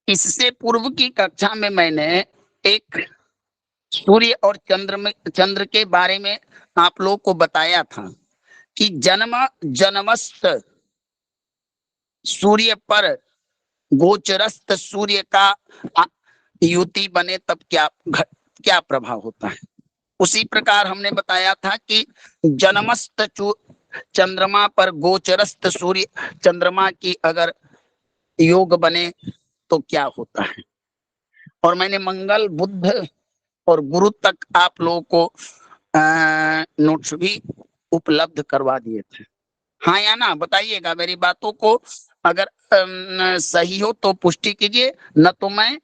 इससे पूर्व की कक्षा में मैंने एक सूर्य और चंद्र के बारे में आप लोग को बताया था कि जन्मस्थ सूर्य पर गोचरस्थ सूर्य का युति बने तब क्या प्रभाव होता है। उसी प्रकार हमने बताया था कि जन्मस्थ चंद्रमा पर गोचरस्थ सूर्य चंद्रमा की अगर योग बने तो क्या होता है। और मैंने मंगल बुध और गुरु तक आप लोगों को नोट्स भी उपलब्ध करवा दिए थे। हाँ या ना बताइएगा, मेरी बातों को अगर सही हो तो पुष्टि कीजिए, न तो मैं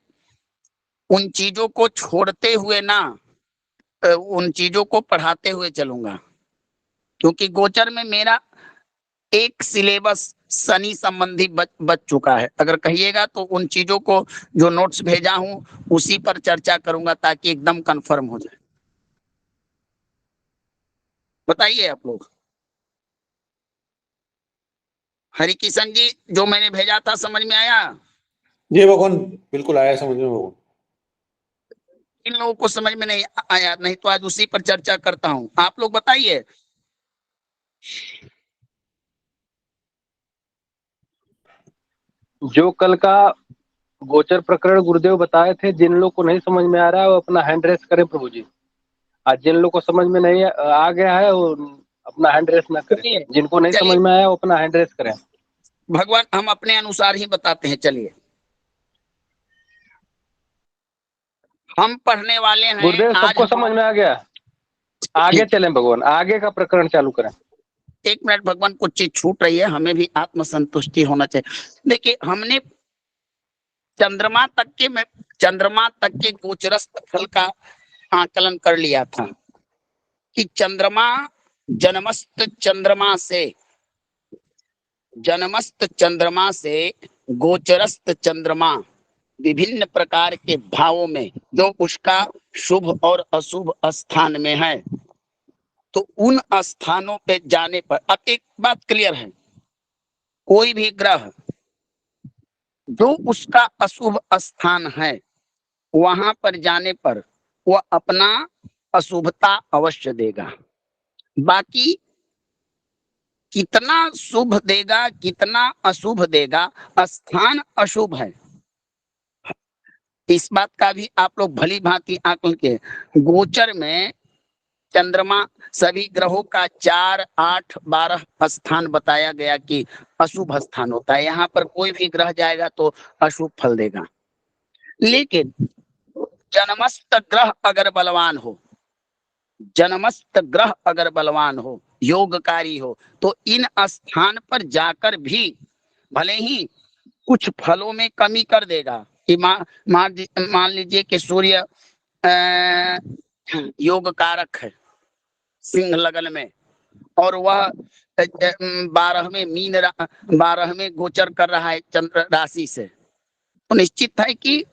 उन चीजों को छोड़ते हुए ना उन चीजों को पढ़ाते हुए चलूंगा, क्योंकि गोचर में मेरा एक सिलेबस शनि संबंधी बच चुका है। अगर कहिएगा तो उन चीजों को जो नोट्स भेजा हूं उसी पर चर्चा करूंगा ताकि एकदम कंफर्म हो जाए। बताइए आप लोग। हरि किशन जी, जो मैंने भेजा था समझ में आया? जी भगवान, बिल्कुल आया समझ में भगवान। इन लोगों को समझ में नहीं आया, नहीं तो आज उसी पर चर्चा करता हूं। आप लोग बताइए। जो कल का गोचर प्रकरण गुरुदेव बताए थे, जिन लोग को नहीं समझ में आ रहा है वो अपना हैंड रेस करें प्रभु जी। आज जिन लोग को समझ में नहीं आ गया है वो अपना हैंड रेस ना करें, जिनको नहीं समझ में आया वो अपना हैंड रेस करें। भगवान हम अपने अनुसार ही बताते हैं। चलिए, हम पढ़ने वाले हैं गुरुदेव, सबको समझ में आ गया? आगे चलें भगवान, आगे का प्रकरण चालू करें। एक मिनट भगवान, कुछ चीज छूट रही है, हमें भी आत्मसंतुष्टि होना चाहिए। देखिए, हमने चंद्रमा तक के गोचरस्थ फल का आकलन कर लिया था कि जन्मस्थ चंद्रमा से गोचरस्थ चंद्रमा विभिन्न प्रकार के भावों में जो उसका शुभ और अशुभ स्थान में है, तो उन स्थानों पे जाने पर अब एक बात क्लियर है, कोई भी ग्रह जो उसका अशुभ स्थान है वहां पर जाने पर वह अपना अशुभता अवश्य देगा। बाकी कितना शुभ देगा कितना अशुभ देगा, स्थान अशुभ है, इस बात का भी आप लोग भली भांति आकलन के। गोचर में चंद्रमा सभी ग्रहों का 4, 8, 12 स्थान बताया गया कि अशुभ स्थान होता है। यहाँ पर कोई भी ग्रह जाएगा तो अशुभ फल देगा। लेकिन जन्मस्थ ग्रह अगर बलवान हो, योगकारी हो, तो इन स्थान पर जाकर भी भले ही कुछ फलों में कमी कर देगा कि मान लीजिए कि सूर्य योग कारक है सिंह लगन में, और वह 12वें गोचर कर रहा है चंद्र राशि से, तो निश्चित है कि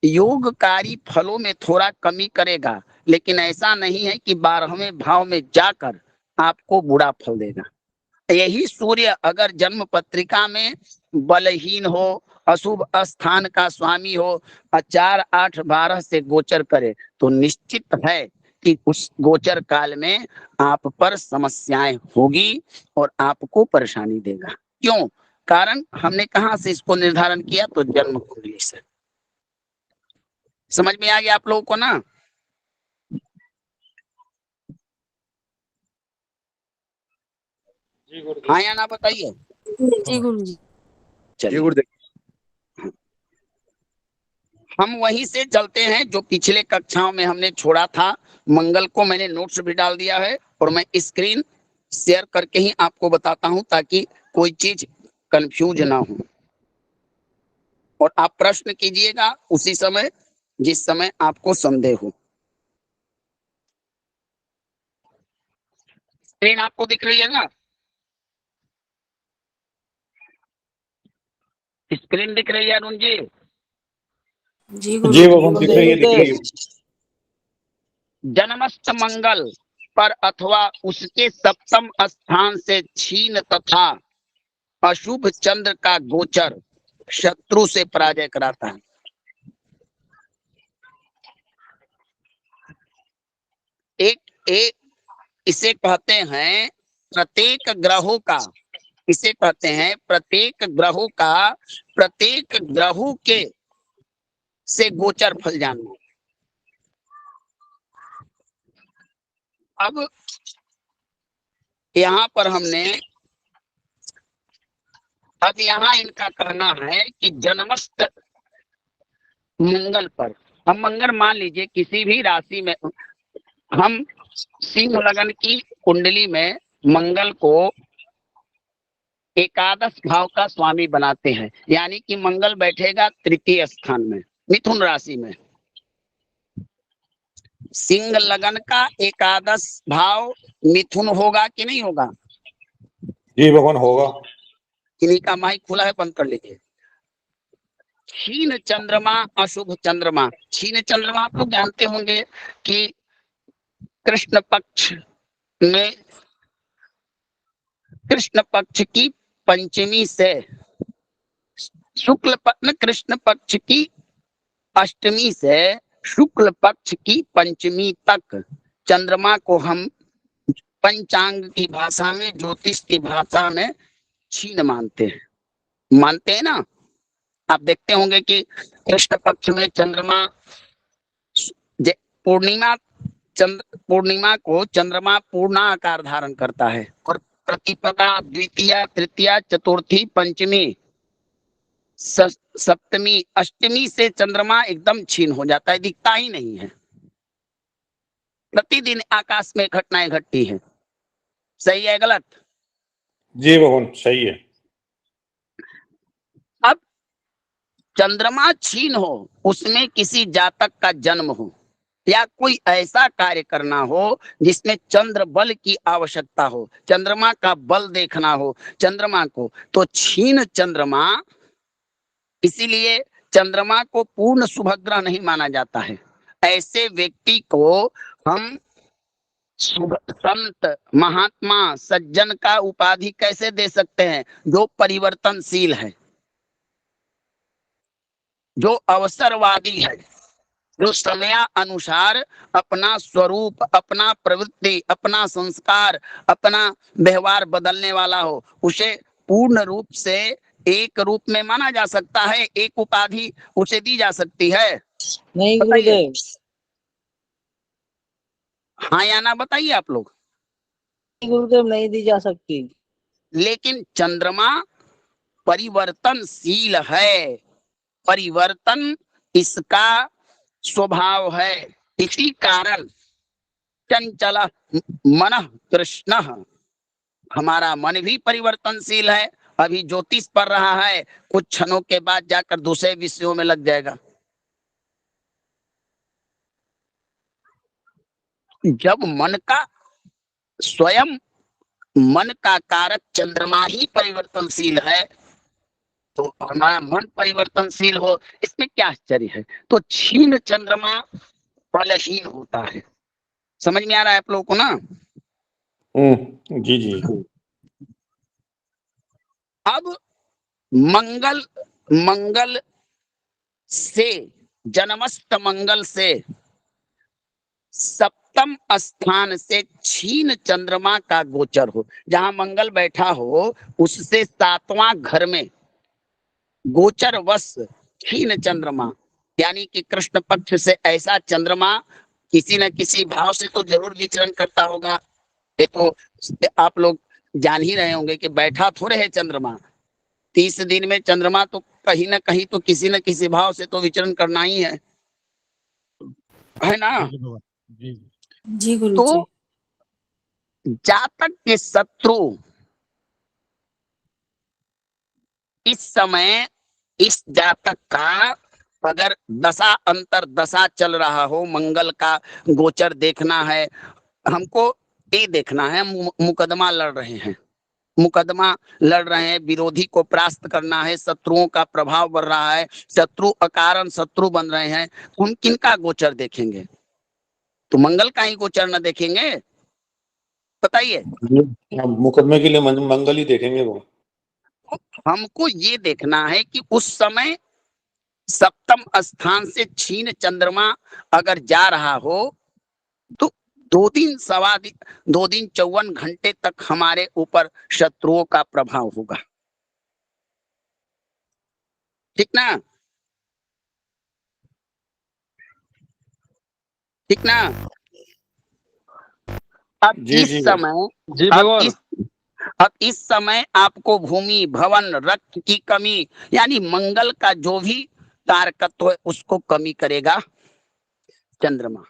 योगकारी फलों में थोड़ा कमी करेगा, लेकिन ऐसा नहीं है कि 12वें भाव में जाकर आपको बुरा फल देगा। यही सूर्य अगर जन्म पत्रिका में बलहीन हो, अशुभ स्थान का स्वामी हो, 4, 8, 12 से गोचर करे, तो निश्चित है कि उस गोचर काल में आप पर समस्याएं होगी और आपको परेशानी देगा। क्यों? कारण हमने कहां से इसको निर्धारण किया? तो जन्म कुंडली से। समझ में आ गया आप लोगों को ना? हाँ या ना बताइए। जी गुरु जी। चलिए गुरुदेव, हम वहीं से चलते हैं जो पिछले कक्षाओं में हमने छोड़ा था। मंगल को मैंने नोट्स भी डाल दिया है और मैं स्क्रीन शेयर करके ही आपको बताता हूं ताकि कोई चीज कंफ्यूज ना हो। और आप प्रश्न कीजिएगा उसी समय जिस समय आपको संदेह हो। स्क्रीन आपको दिख रही है ना? स्क्रीन दिख रही है अरुण जी? जी गुरु जी भगवान, दिख रही है। जन्मस्थ मंगल पर अथवा उसके सप्तम स्थान से क्षीण तथा अशुभ चंद्र का गोचर शत्रु से पराजय कराता है। इसे कहते हैं प्रत्येक ग्रहों का, इसे कहते हैं प्रत्येक ग्रहों का प्रत्येक ग्रहों के से गोचर फल जानना। अब यहाँ पर हमने, अब यहाँ इनका कहना है कि जन्मस्थ मंगल पर, हम मंगल मान लीजिए किसी भी राशि में, हम सिंह लगन की कुंडली में मंगल को एकादश भाव का स्वामी बनाते हैं, यानी कि मंगल बैठेगा तृतीय स्थान में मिथुन राशि में। सिंह लगन का एकादश भाव मिथुन होगा कि नहीं होगा? जी भगवान होगा। किन्हीं का माइक खुला है, बंद कर लीजिए। क्षीण चंद्रमा अशुभ चंद्रमा, क्षीण चंद्रमा आप लोग जानते होंगे कि कृष्ण पक्ष में, कृष्ण पक्ष की पंचमी से शुक्ल पक्ष, कृष्ण पक्ष की अष्टमी से शुक्ल पक्ष की पंचमी तक चंद्रमा को हम पंचांग की भाषा में, ज्योतिष की भाषा में क्षीण मानते हैं ना। आप देखते होंगे कि कृष्ण पक्ष में चंद्रमा, पूर्णिमा को चंद्रमा पूर्ण आकार धारण करता है, और प्रतिपदा, द्वितीया, तृतीया, चतुर्थी, पंचमी, सप्तमी, अष्टमी से चंद्रमा एकदम क्षीण हो जाता है, दिखता ही नहीं है। प्रतिदिन आकाश में घटनाएं घटती हैं। सही है गलत? जी भगवान सही है। अब चंद्रमा क्षीण हो, उसमें किसी जातक का जन्म हो, या कोई ऐसा कार्य करना हो जिसमें चंद्र बल की आवश्यकता हो, चंद्रमा का बल देखना हो चंद्रमा को, तो क्षीण चंद्रमा, इसीलिए चंद्रमा को पूर्ण शुभग्रह नहीं माना जाता है। ऐसे व्यक्ति को हम शुभ संत, महात्मा, सज्जन का उपाधि कैसे दे सकते हैं? जो परिवर्तनशील है, जो अवसरवादी है, जो समय अनुसार अपना स्वरूप, अपना प्रवृत्ति, अपना संस्कार, अपना व्यवहार बदलने वाला हो, उसे पूर्ण रूप से एक रूप में माना जा सकता है, एक उपाधि उसे दी जा सकती है। नहीं बताइए। गुरुदेव, हाँ या ना बताइए आप लोग। गुरुदेव नहीं दी जा सकती। लेकिन चंद्रमा परिवर्तनशील है, परिवर्तन इसका स्वभाव है, इसी कारण चंचल मन कृष्ण, हमारा मन भी परिवर्तनशील है। अभी ज्योतिष पढ़ रहा है, कुछ क्षणों के बाद जाकर दूसरे विषयों में लग जाएगा। जब मन का, स्वयं मन का कारक चंद्रमा ही परिवर्तनशील है, तो हमारा मन परिवर्तनशील हो, इसमें क्या आश्चर्य है? तो क्षीण चंद्रमा फलहीन होता है। समझ में आ रहा है आप लोगों को ना? जी जी। अब मंगल से, जन्मस्थ मंगल से सप्तम स्थान से क्षीण चंद्रमा का गोचर हो, जहां मंगल बैठा हो उससे सातवां घर में गोचर वश क्षीण चंद्रमा, यानी कि कृष्ण पक्ष से ऐसा चंद्रमा किसी न किसी भाव से तो जरूर विचरण करता होगा। ये तो आप लोग जान ही रहे होंगे कि बैठा थोड़े है चंद्रमा, 30 दिन में चंद्रमा तो कहीं ना कहीं तो किसी न किसी भाव से तो विचरण करना ही है ना? जी गुरु जी। तो जातक के शत्रु इस समय, इस जातक का अगर दशा अंतर दशा चल रहा हो, मंगल का गोचर देखना है हमको, ये देखना है मुकदमा लड़ रहे हैं, मुकदमा लड़ रहे हैं, विरोधी को परास्त करना है, शत्रुओं का प्रभाव बढ़ रहा है, शत्रु अकारण शत्रु बन रहे हैं, हम किनका गोचर देखेंगे? तो मंगल का ही गोचर न देखेंगे? बताइए। मुकदमे के लिए मंगल ही देखेंगे वो। हमको ये देखना है कि उस समय सप्तम स्थान से क्षीण चंद्रमा अगर जा रहा हो तो 2 दिन 54 घंटे तक हमारे ऊपर शत्रुओं का प्रभाव होगा। ठीक ना? ठीक ना? अब जी इस जी समय जी अब भगवान। इस समय आपको भूमि, भवन, रक्त की कमी यानी मंगल का जो भी कारकत्व है उसको कमी करेगा चंद्रमा।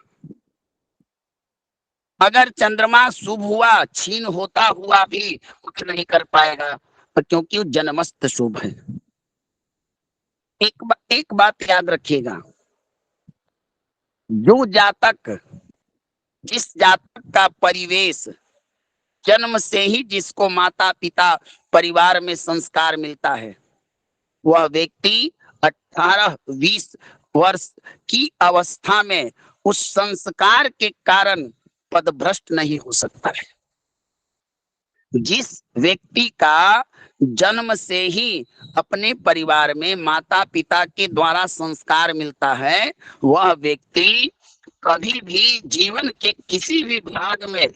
अगर चंद्रमा शुभ हुआ, क्षीण होता हुआ भी कुछ नहीं कर पाएगा, क्योंकि वो जन्मस्त शुभ है। एक बात याद रखिएगा, जिस जातक का परिवेश जन्म से ही जिसको माता पिता परिवार में संस्कार मिलता है, वह व्यक्ति 18-20 वर्ष की अवस्था में उस संस्कार के कारण पदभ्रष्ट नहीं हो सकता है। जिस व्यक्ति का जन्म से ही अपने परिवार में माता पिता के द्वारा संस्कार मिलता है, वह व्यक्ति कभी भी जीवन के किसी भी भाग में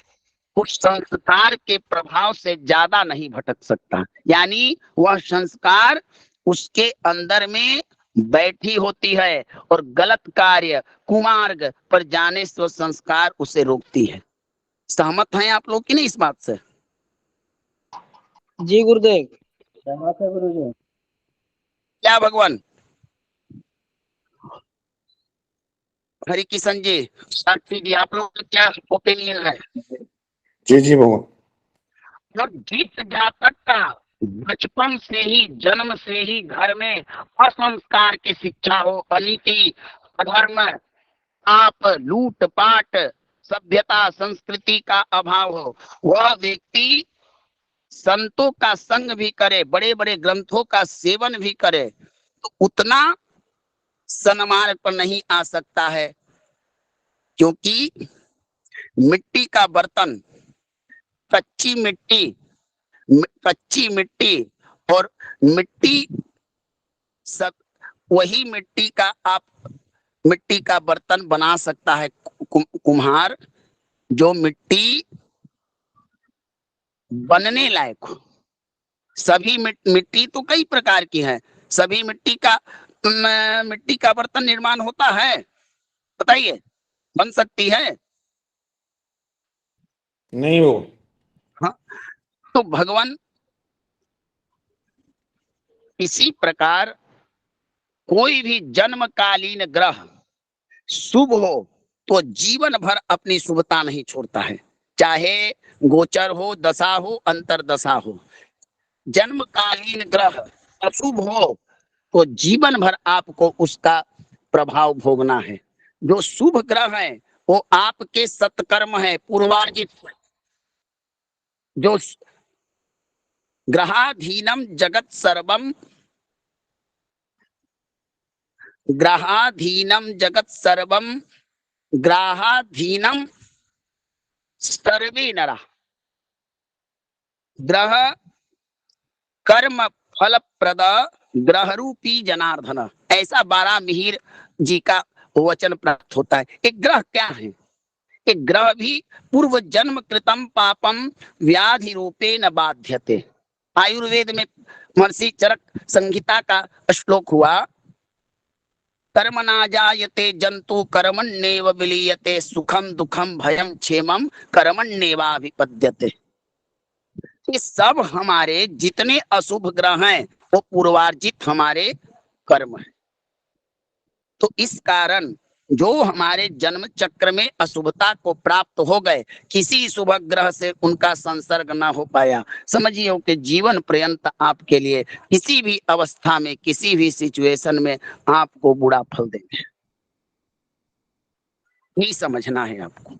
उस संस्कार के प्रभाव से ज्यादा नहीं भटक सकता। यानी वह संस्कार उसके अंदर में बैठी होती है और गलत कार्य कुमार्ग पर जाने से संस्कार उसे रोकती है। सहमत हैं आप लोग कि नहीं इस बात से? जी गुरुदेव। सहमत है गुरुजी। क्या भगवान? हरि किशन जी, साक्षी जी, आप लोग का क्या ओपिनियन है? जी जी भगवान। जब जिस जातक का बचपन से ही, जन्म से ही घर में असंस्कार की शिक्षा हो, अनीति, अधर्म, पाप, लूट पाट, सभ्यता, संस्कृति का अभाव हो, वह व्यक्ति संतों का संग भी करे, बड़े बड़े ग्रंथों का सेवन भी करे, तो उतना सन्मार्ग पर नहीं आ सकता है। क्योंकि मिट्टी का बर्तन, कच्ची मिट्टी और मिट्टी सब, वही मिट्टी का बर्तन बना सकता है कुम्हार, जो मिट्टी बनने लायक हो। सभी मिट्टी तो कई प्रकार की है, सभी मिट्टी का बर्तन निर्माण होता है? बताइए, बन सकती है? नहीं वो। हाँ, तो भगवान इसी प्रकार कोई भी जन्मकालीन ग्रह शुभ हो तो जीवन भर अपनी शुभता नहीं छोड़ता है, चाहे गोचर हो, दशा हो, अंतरदशा हो। जन्मकालीन ग्रह अशुभ हो तो जीवन भर आपको उसका प्रभाव भोगना है। जो शुभ ग्रह है वो आपके सत्कर्म है, पूर्वार्जित। जो ग्रहाधीनम जगत सर्वम, ग्रहाधीनम जगत सर्वम, ग्रहाधीनम सर्वे नरा, ग्रह कर्म फल प्रद ग्रह रूपी जनार्दन, ऐसा 12 मिहिर जी का वचन प्राप्त होता है। एक ग्रह क्या है? एक ग्रह भी पूर्व जन्म कृतम पापम व्याधि रूपे न बाध्यते। आयुर्वेद में महर्षि चरक संहिता का श्लोक हुआ, कर्म ना जायते जंतु कर्मण्येव विलीयते, सुखम दुखम भयम क्षेमम कर्मण्येवाभिपद्यते। ये सब हमारे जितने अशुभ ग्रह हैं वो पूर्वार्जित हमारे कर्म है। तो इस कारण जो हमारे जन्म चक्र में अशुभता को प्राप्त हो गए, किसी शुभ ग्रह से उनका संसर्ग ना हो पाया, समझिए कि जीवन पर्यंत आपके लिए किसी भी अवस्था में, किसी भी सिचुएशन में आपको बुरा फल देंगे। नहीं समझना है आपको।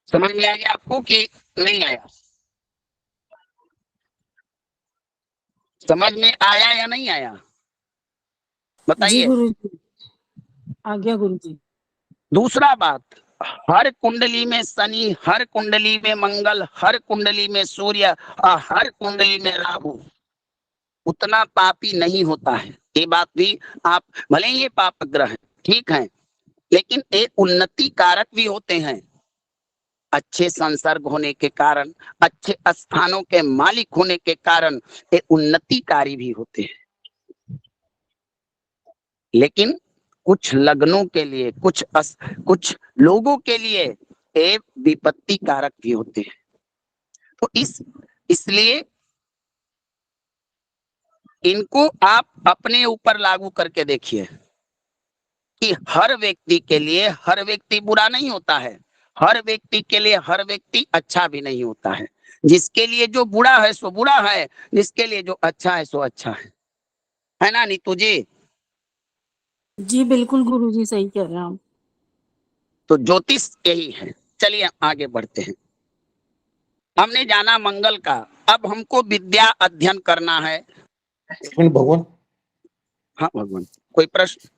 समझ में आ गया आपको कि नहीं आया? समझ में आया या नहीं आया? जी बताइए। गुरुजी, आ गया गुरुजी। दूसरा बात, हर कुंडली में शनि, हर कुंडली में मंगल, हर कुंडली में सूर्य और हर कुंडली में राहु उतना पापी नहीं होता है। ये बात भी आप, भले ही ये पाप ग्रह है, ठीक है, लेकिन ये उन्नति कारक भी होते हैं। अच्छे संसर्ग होने के कारण, अच्छे स्थानों के मालिक होने के कारण ये उन्नतिकारी भी होते हैं। लेकिन कुछ लग्नों के लिए, कुछ लोगों के लिए ये विपत्ति कारक भी होते हैं। तो इसलिए इनको आप अपने ऊपर लागू करके देखिए कि हर व्यक्ति के लिए हर व्यक्ति बुरा नहीं होता है, हर व्यक्ति के लिए हर व्यक्ति अच्छा भी नहीं होता है। जिसके लिए जो बुरा है सो बुरा है, जिसके लिए जो अच्छा है सो अच्छा है ना नीतू जी? जी बिल्कुल गुरुजी, सही कह रहे हैं आप। तो ज्योतिष यही है। चलिए आगे बढ़ते हैं। हमने जाना मंगल का, अब हमको विद्या अध्ययन करना है। एक मिनट भगवान। हाँ भगवान, कोई प्रश्न?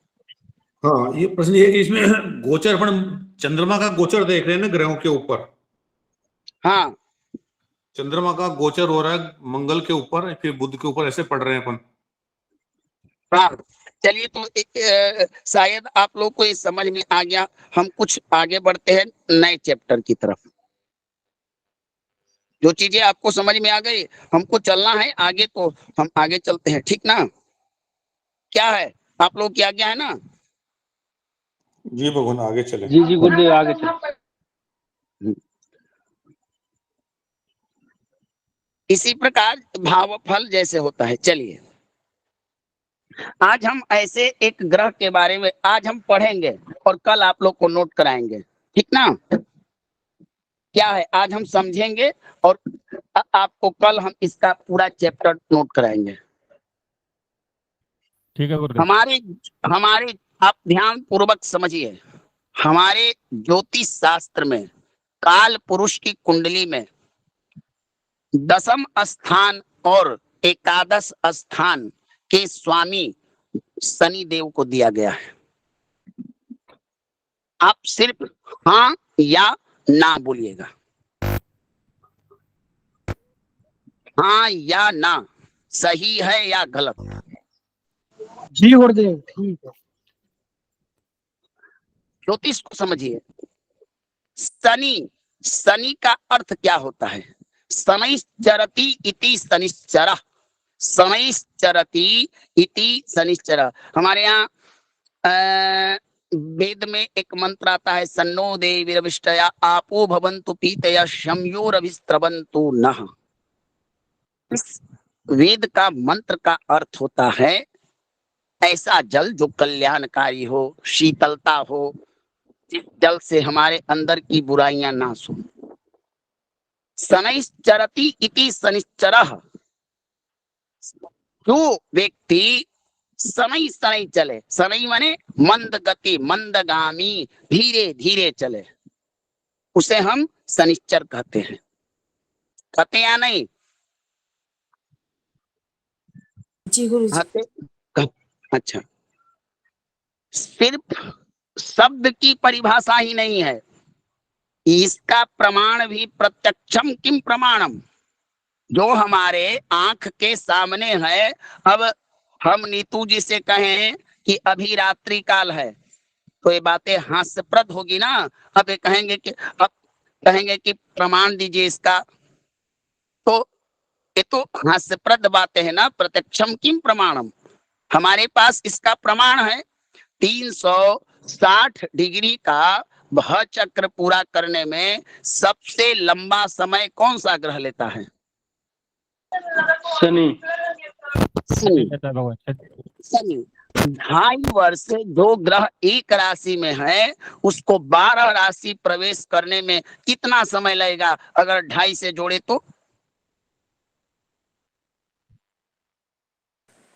हाँ, ये प्रश्न ये है कि इसमें गोचर, अपन चंद्रमा का गोचर देख रहे हैं ना ग्रहों के ऊपर। हाँ, चंद्रमा का गोचर हो रहा है मंगल के ऊपर, फिर बुध के ऊपर, ऐसे पढ़ रहे हैं अपन। हाँ। चलिए तो शायद आप लोग को ये समझ में आ गया। हम कुछ आगे बढ़ते हैं नए चैप्टर की तरफ। जो चीजें आपको समझ में आ गई, हमको चलना है आगे, तो हम आगे चलते हैं, ठीक ना? क्या है, आप लोग की आज्ञा है ना? जी भगवान, आगे चले। जी गुरुदेव, आगे चलो। इसी प्रकार भावफल जैसे होता है। चलिए आज हम ऐसे एक ग्रह के बारे में आज हम पढ़ेंगे और कल आप लोग को नोट कराएंगे, ठीक ना? क्या है, आज हम समझेंगे और आपको कल हम इसका पूरा चैप्टर नोट कराएंगे। ठीक है गुरुदेव। हमारे आप ध्यान पूर्वक समझिए। हमारे ज्योतिष शास्त्र में काल पुरुष की कुंडली में 10th स्थान और 11 स्थान के स्वामी शनि देव को दिया गया है। आप सिर्फ हाँ या ना बोलिएगा, हाँ या ना, सही है या गलत। जी गुरुदेव, ठीक है। ज्योतिष को समझिए। शनि का अर्थ क्या होता है? शनैश्चरति इति शनिश्चरः, शनैश्चरति इति शनिश्चरः। हमारे यहाँ वेद में एक मंत्र आता है, सन्नो देवीरविष्टया आपो भवन्तु पीतया शम्योरभिस्रवन्तु नः। इस वेद का मंत्र का अर्थ होता है ऐसा जल जो कल्याणकारी हो, शीतलता हो, जिस जल से हमारे अंदर की बुराइयां नाश हो। शनैश्चरति इति शनिश्चरः, जो व्यक्ति शनै शनै चले, शनै माने मंद गति, मंदगामी, धीरे धीरे चले, उसे हम शनिश्चर कहते हैं। कहते या नहीं? जी गुरुजी। अच्छा, सिर्फ शब्द की परिभाषा ही नहीं है, इसका प्रमाण भी प्रत्यक्षम किम प्रमाणम, जो हमारे आंख के सामने है। अब हम नीतू जी से कहें कि अभी रात्रि काल है, तो ये बातें हास्यप्रद होगी ना। अब ये कहेंगे कि प्रमाण दीजिए इसका, तो ये तो हास्यप्रद बातें है ना। प्रत्यक्षम किम प्रमाणम, हमारे पास इसका प्रमाण है। 360 डिग्री का भव चक्र पूरा करने में सबसे लंबा समय कौन सा ग्रह लेता है? शनि। शनि। 2.5 वर्ष से जो ग्रह एक राशि में है उसको 12 राशि प्रवेश करने में कितना समय लगेगा? अगर 2.5 से जोड़े तो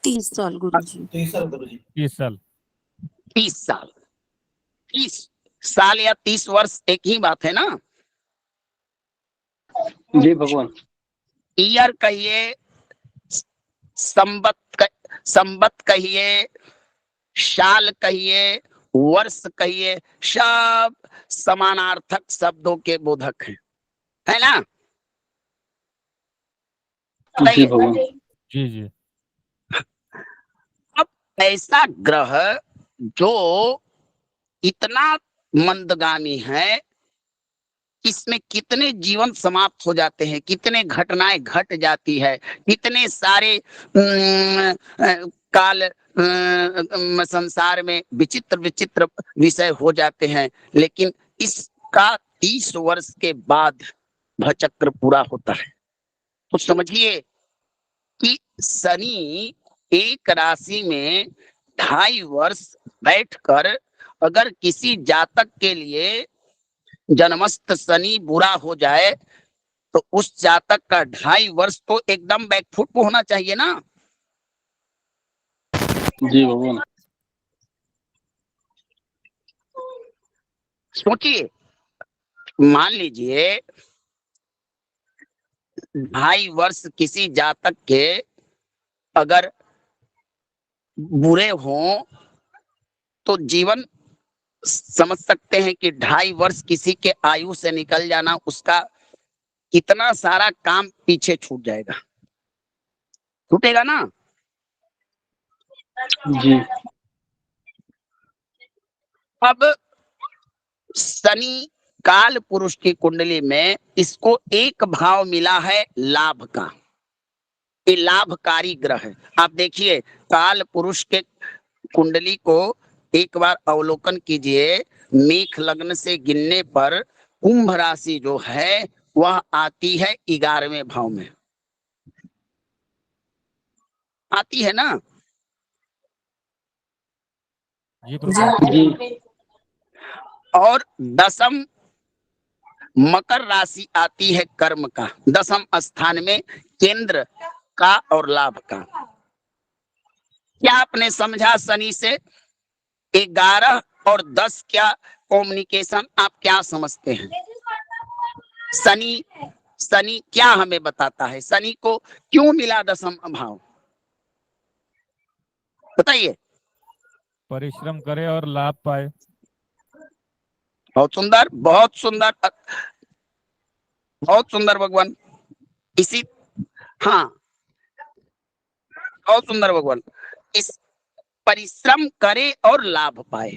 30 साल गुरुजी। 30 साल गुरुजी। 30 साल। 30 साल। 30 साल या 30 वर्ष एक ही बात है ना। जी भगवान। ईयर कहिए, संबत कहिए, साल कहिए, वर्ष कहिए, सब समानार्थक शब्दों के बोधक हैं, है ना? जी भगवान। जी जी। अब ऐसा ग्रह जो इतना मंदगामी है, इसमें कितने जीवन समाप्त हो जाते हैं, कितने घटनाएं घट जाती है, कितने सारे काल संसार में विचित्र विचित्र विषय हो जाते हैं। लेकिन इसका 30 वर्ष के बाद भचक्र पूरा होता है। तो समझिए कि शनि एक राशि में 2.5 वर्ष बैठकर अगर किसी जातक के लिए जन्मस्थ शनि बुरा हो जाए तो उस जातक का 2.5 वर्ष तो एकदम बैकफुट पे होना चाहिए ना। जी भगवान। सोचिए, मान लीजिए 2.5 वर्ष किसी जातक के अगर बुरे हों तो जीवन समझ सकते हैं कि 2.5 वर्ष किसी के आयु से निकल जाना, उसका कितना सारा काम पीछे छूट जाएगा, छूटेगा ना। जी। अब शनि काल पुरुष की कुंडली में इसको एक भाव मिला है लाभ का, ये लाभकारी ग्रह है। आप देखिए काल पुरुष के कुंडली को एक बार अवलोकन कीजिए, मेष लग्न से गिनने पर कुंभ राशि जो है वह आती है 11वें भाव में, आती है ना। जी गुरुजी। जी। और 10म मकर राशि आती है कर्म का, 10म स्थान में केंद्र का और लाभ का। क्या आपने समझा शनि से 11 और 10 क्या कम्युनिकेशन आप क्या समझते हैं? शनि शनि क्या हमें बताता है? शनि को क्यों मिला 10म भाव, बताइए। परिश्रम करे और लाभ पाए। बहुत सुंदर, बहुत सुंदर, बहुत सुंदर भगवान। इसी हाँ, बहुत सुंदर भगवान। इस परिश्रम करे और लाभ पाए,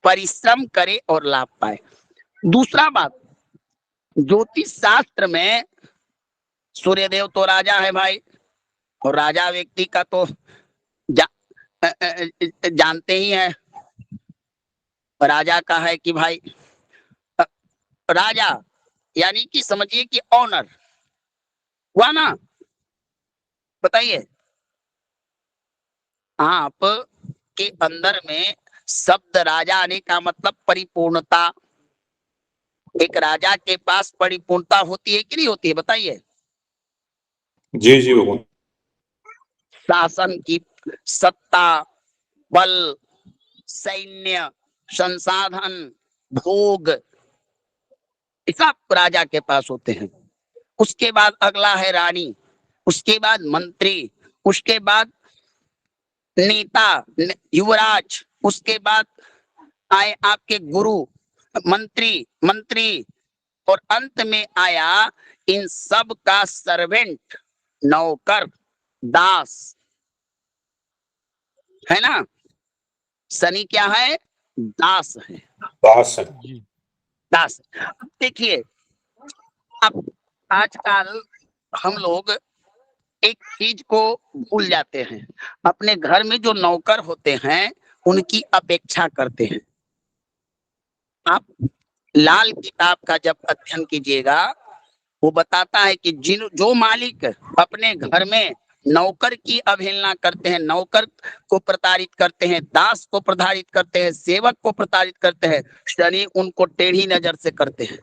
परिश्रम करे और लाभ पाए। दूसरा बात, ज्योतिष शास्त्र में सूर्यदेव तो राजा है भाई, और राजा व्यक्ति का तो जानते ही हैं। राजा का है कि भाई राजा यानी कि समझिए कि ऑनर हुआ ना। बताइए, आप के अंदर में शब्द राजा आने का मतलब परिपूर्णता। एक राजा के पास परिपूर्णता होती है कि नहीं होती है, बताइए। जी जी भगवान। शासन की सत्ता, बल, सैन्य, संसाधन, भोग, सब राजा के पास होते हैं। उसके बाद अगला है रानी, उसके बाद मंत्री, उसके बाद नेता, युवराज, उसके बाद आए आपके गुरु, मंत्री, और अंत में आया इन सब का सर्वेंट, नौकर, दास, है ना। शनि क्या है? दास है, दास है। जी। दास। अब देखिए, अब आजकल हम लोग एक चीज को भूल जाते हैं, अपने घर में जो नौकर होते हैं उनकी अपेक्षा करते हैं। आप लाल किताब का जब अध्ययन कीजिएगा, वो बताता है कि जो मालिक अपने घर में नौकर की अवहेलना करते हैं, नौकर को प्रताड़ित करते हैं, दास को प्रताड़ित करते हैं, सेवक को प्रताड़ित करते हैं, शनि उनको टेढ़ी नजर से करते हैं।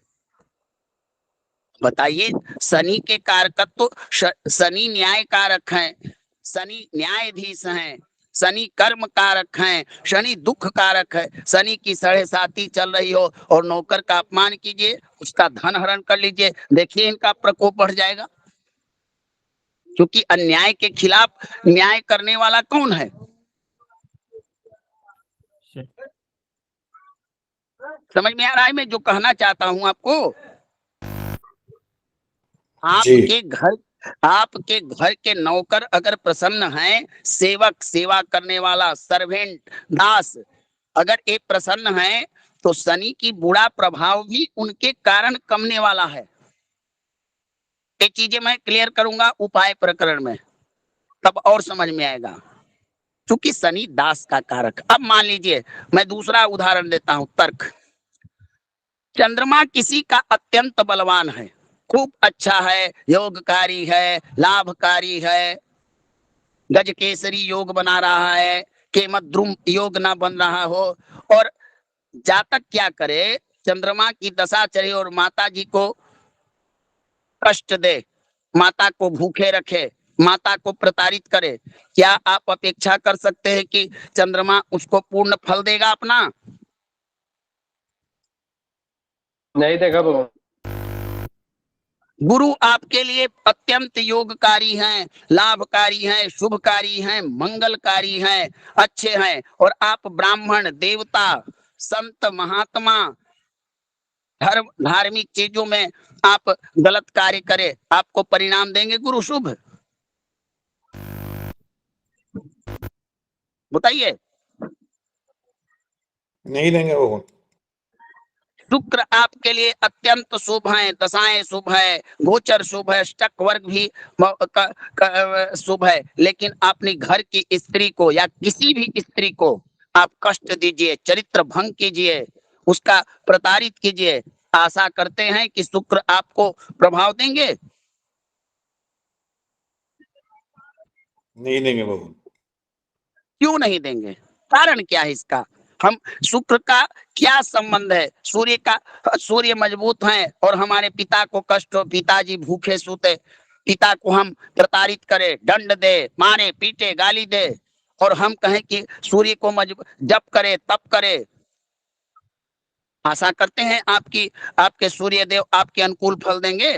बताइए, शनि के कारकत्व तो शनि न्याय कारक हैं, शनि न्यायाधीश हैं, शनि कर्म कारक हैं, शनि दुख कारक है। शनि की 7.5 चल रही हो और नौकर का अपमान कीजिए, उसका धन हरण कर लीजिए, देखिए इनका प्रकोप बढ़ जाएगा। क्योंकि अन्याय के खिलाफ न्याय करने वाला कौन है? समझ में आ रहा है मैं जो कहना चाहता हूं आपको? आपके घर के नौकर अगर प्रसन्न हैं, सेवक सेवा करने वाला, सर्वेंट, दास अगर ये प्रसन्न है तो शनि की बुरा प्रभाव भी उनके कारण कमने वाला है। ये चीजें मैं क्लियर करूंगा उपाय प्रकरण में, तब और समझ में आएगा, क्योंकि शनि दास का कारक। अब मान लीजिए मैं दूसरा उदाहरण देता हूं, तर्क। चंद्रमा किसी का अत्यंत बलवान है, खूब अच्छा है, योगकारी है, लाभकारी है, गजकेसरी योग बना रहा है, केमद्रुम योग ना बन रहा हो, और जातक क्या करे, चंद्रमा की दशा चले और माता जी को कष्ट दे, माता को भूखे रखे, माता को प्रताड़ित करे, क्या आप अपेक्षा कर सकते हैं कि चंद्रमा उसको पूर्ण फल देगा अपना? नहीं देगा भगवान। गुरु आपके लिए अत्यंत योगकारी हैं, लाभकारी हैं, शुभकारी हैं, मंगलकारी हैं, अच्छे हैं, और आप ब्राह्मण, देवता, संत, महात्मा, धर्म, धार्मिक चीजों में आप गलत कार्य करें, आपको परिणाम देंगे गुरु शुभ? बताइए। नहीं देंगे भगवान। शुक्र आपके लिए अत्यंत शुभ है, दशाएं शुभ है, गोचर शुभ है, स्टक वर्ग भी शुभ है, लेकिन अपने घर की स्त्री को या किसी भी स्त्री को आप कष्ट दीजिए, चरित्र भंग कीजिए, उसका प्रताड़ित कीजिए, आशा करते हैं कि शुक्र आपको प्रभाव देंगे? नहीं देंगे भगवान। क्यों नहीं देंगे? कारण क्या है इसका? हम शुक्र का क्या संबंध है? सूर्य का, सूर्य मजबूत है और हमारे पिता को कष्ट हो, पिताजी भूखे सूते, पिता को हम प्रताड़ित करे, दंड दे, मारे पीटे, गाली दे, और हम कहें कि सूर्य को जप करे, तप करे। आशा करते हैं आपके सूर्य देव आपके अनुकूल फल देंगे?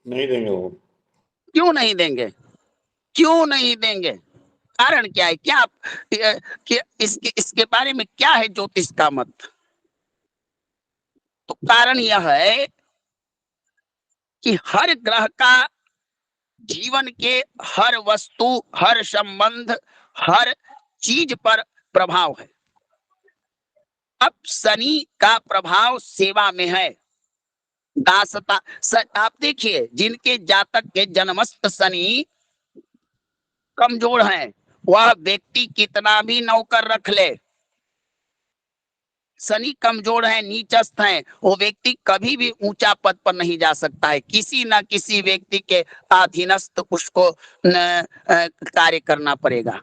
नहीं देंगे भगवान। क्यों नहीं देंगे? क्यों नहीं देंगे? कारण क्या है? क्या इसके बारे में क्या है ज्योतिष का मत? तो कारण यह है कि हर ग्रह का जीवन के हर वस्तु, हर संबंध, हर चीज पर प्रभाव है। अब शनि का प्रभाव सेवा में है, दासता। आप देखिए, जिनके जातक के जन्मस्थ शनि कमजोर है, वह व्यक्ति कितना भी नौकर रख ले, शनि कमजोर है, नीचस्थ है, वो व्यक्ति कभी भी ऊंचा पद पर नहीं जा सकता है। किसी न किसी व्यक्ति के अधीनस्थ उसको कार्य करना पड़ेगा,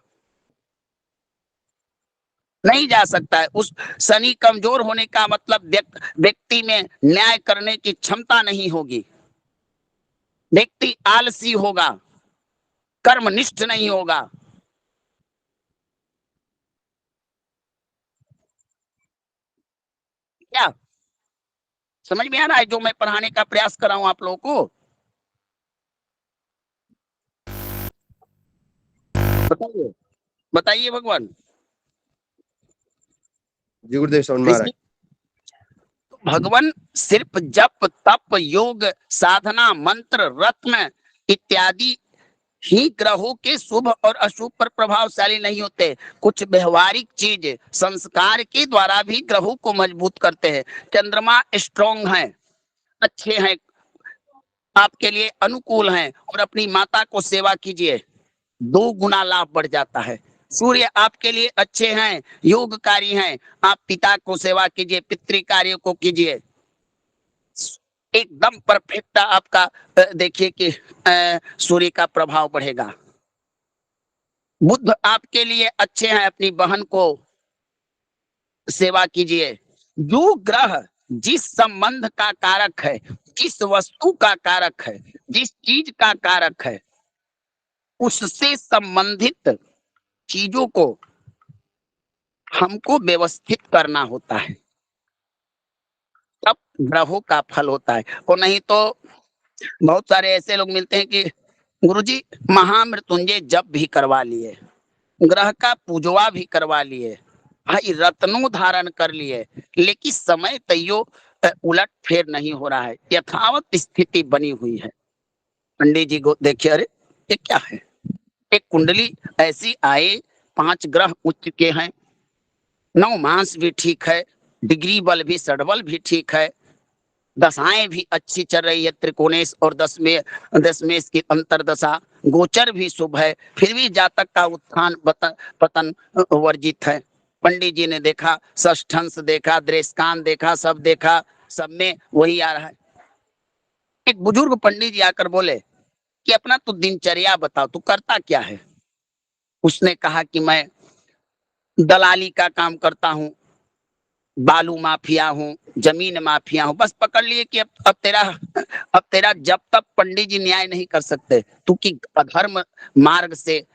नहीं जा सकता है। उस शनि कमजोर होने का मतलब व्यक्ति में न्याय करने की क्षमता नहीं होगी, व्यक्ति आलसी होगा, कर्मनिष्ठ नहीं होगा। क्या समझ में आ रहा है जो मैं पढ़ाने का प्रयास कर रहा हूं आप लोगों को? बताइए, बताइए भगवान। जी गुरुदेव, समझ में आ रहा है। भगवान सिर्फ जप, तप, योग, साधना, मंत्र, रत्न इत्यादि ही ग्रहों के शुभ और अशुभ पर प्रभावशाली नहीं होते। कुछ व्यवहारिक चीज संस्कार के द्वारा भी ग्रहों को मजबूत करते हैं। चंद्रमा स्ट्रॉन्ग है, अच्छे हैं, आपके लिए अनुकूल हैं, और अपनी माता को सेवा कीजिए, 2 गुना लाभ बढ़ जाता है। सूर्य आपके लिए अच्छे हैं, योगकारी हैं, आप पिता को सेवा कीजिए, पितृ कार्यों को कीजिए, एकदम परफेक्ट आपका देखिए कि सूर्य का प्रभाव बढ़ेगा। बुध आपके लिए अच्छे हैं, अपनी बहन को सेवा कीजिए। जो ग्रह जिस संबंध का कारक है, जिस वस्तु का कारक है, जिस चीज का कारक है, उससे संबंधित चीजों को हमको व्यवस्थित करना होता है, तब ग्रहों का फल होता है। और नहीं तो बहुत सारे ऐसे लोग मिलते हैं कि गुरुजी महामृत्युंजय जप भी करवा लिए, ग्रह का पूजवा भी करवा लिए, भाई रत्नों धारण कर लिए, लेकिन समय तैयो उलट फेर नहीं हो रहा है, यथावत स्थिति बनी हुई है। पंडित जी को देखिए, अरे ये क्या है? एक कुंडली ऐसी आए, 5 ग्रह उच्च के हैं, नौ मांस भी ठीक है, डिग्री बल भी षडबल भी ठीक है, दशाएं भी अच्छी चल रही है, त्रिकोणेश और दशमेश की अंतरदशा, गोचर भी शुभ है, फिर भी जातक का उत्थान पतन वर्जित है। पंडित जी ने देखा, षष्ठंश देखा, दृष्टांत देखा, सब देखा, सब में वही आ रहा है। एक बुजुर्ग पंडित जी आकर बोले कि अपना तू दिनचर्या बताओ, तू करता क्या है। उसने कहा कि मैं दलाली का काम करता हूँ, बालू माफिया हूँ, जमीन माफिया हूँ। बस पकड़ लिए कि अब तेरा जब तक पंडित जी न्याय नहीं कर सकते, तू की अधर्म मार्ग से,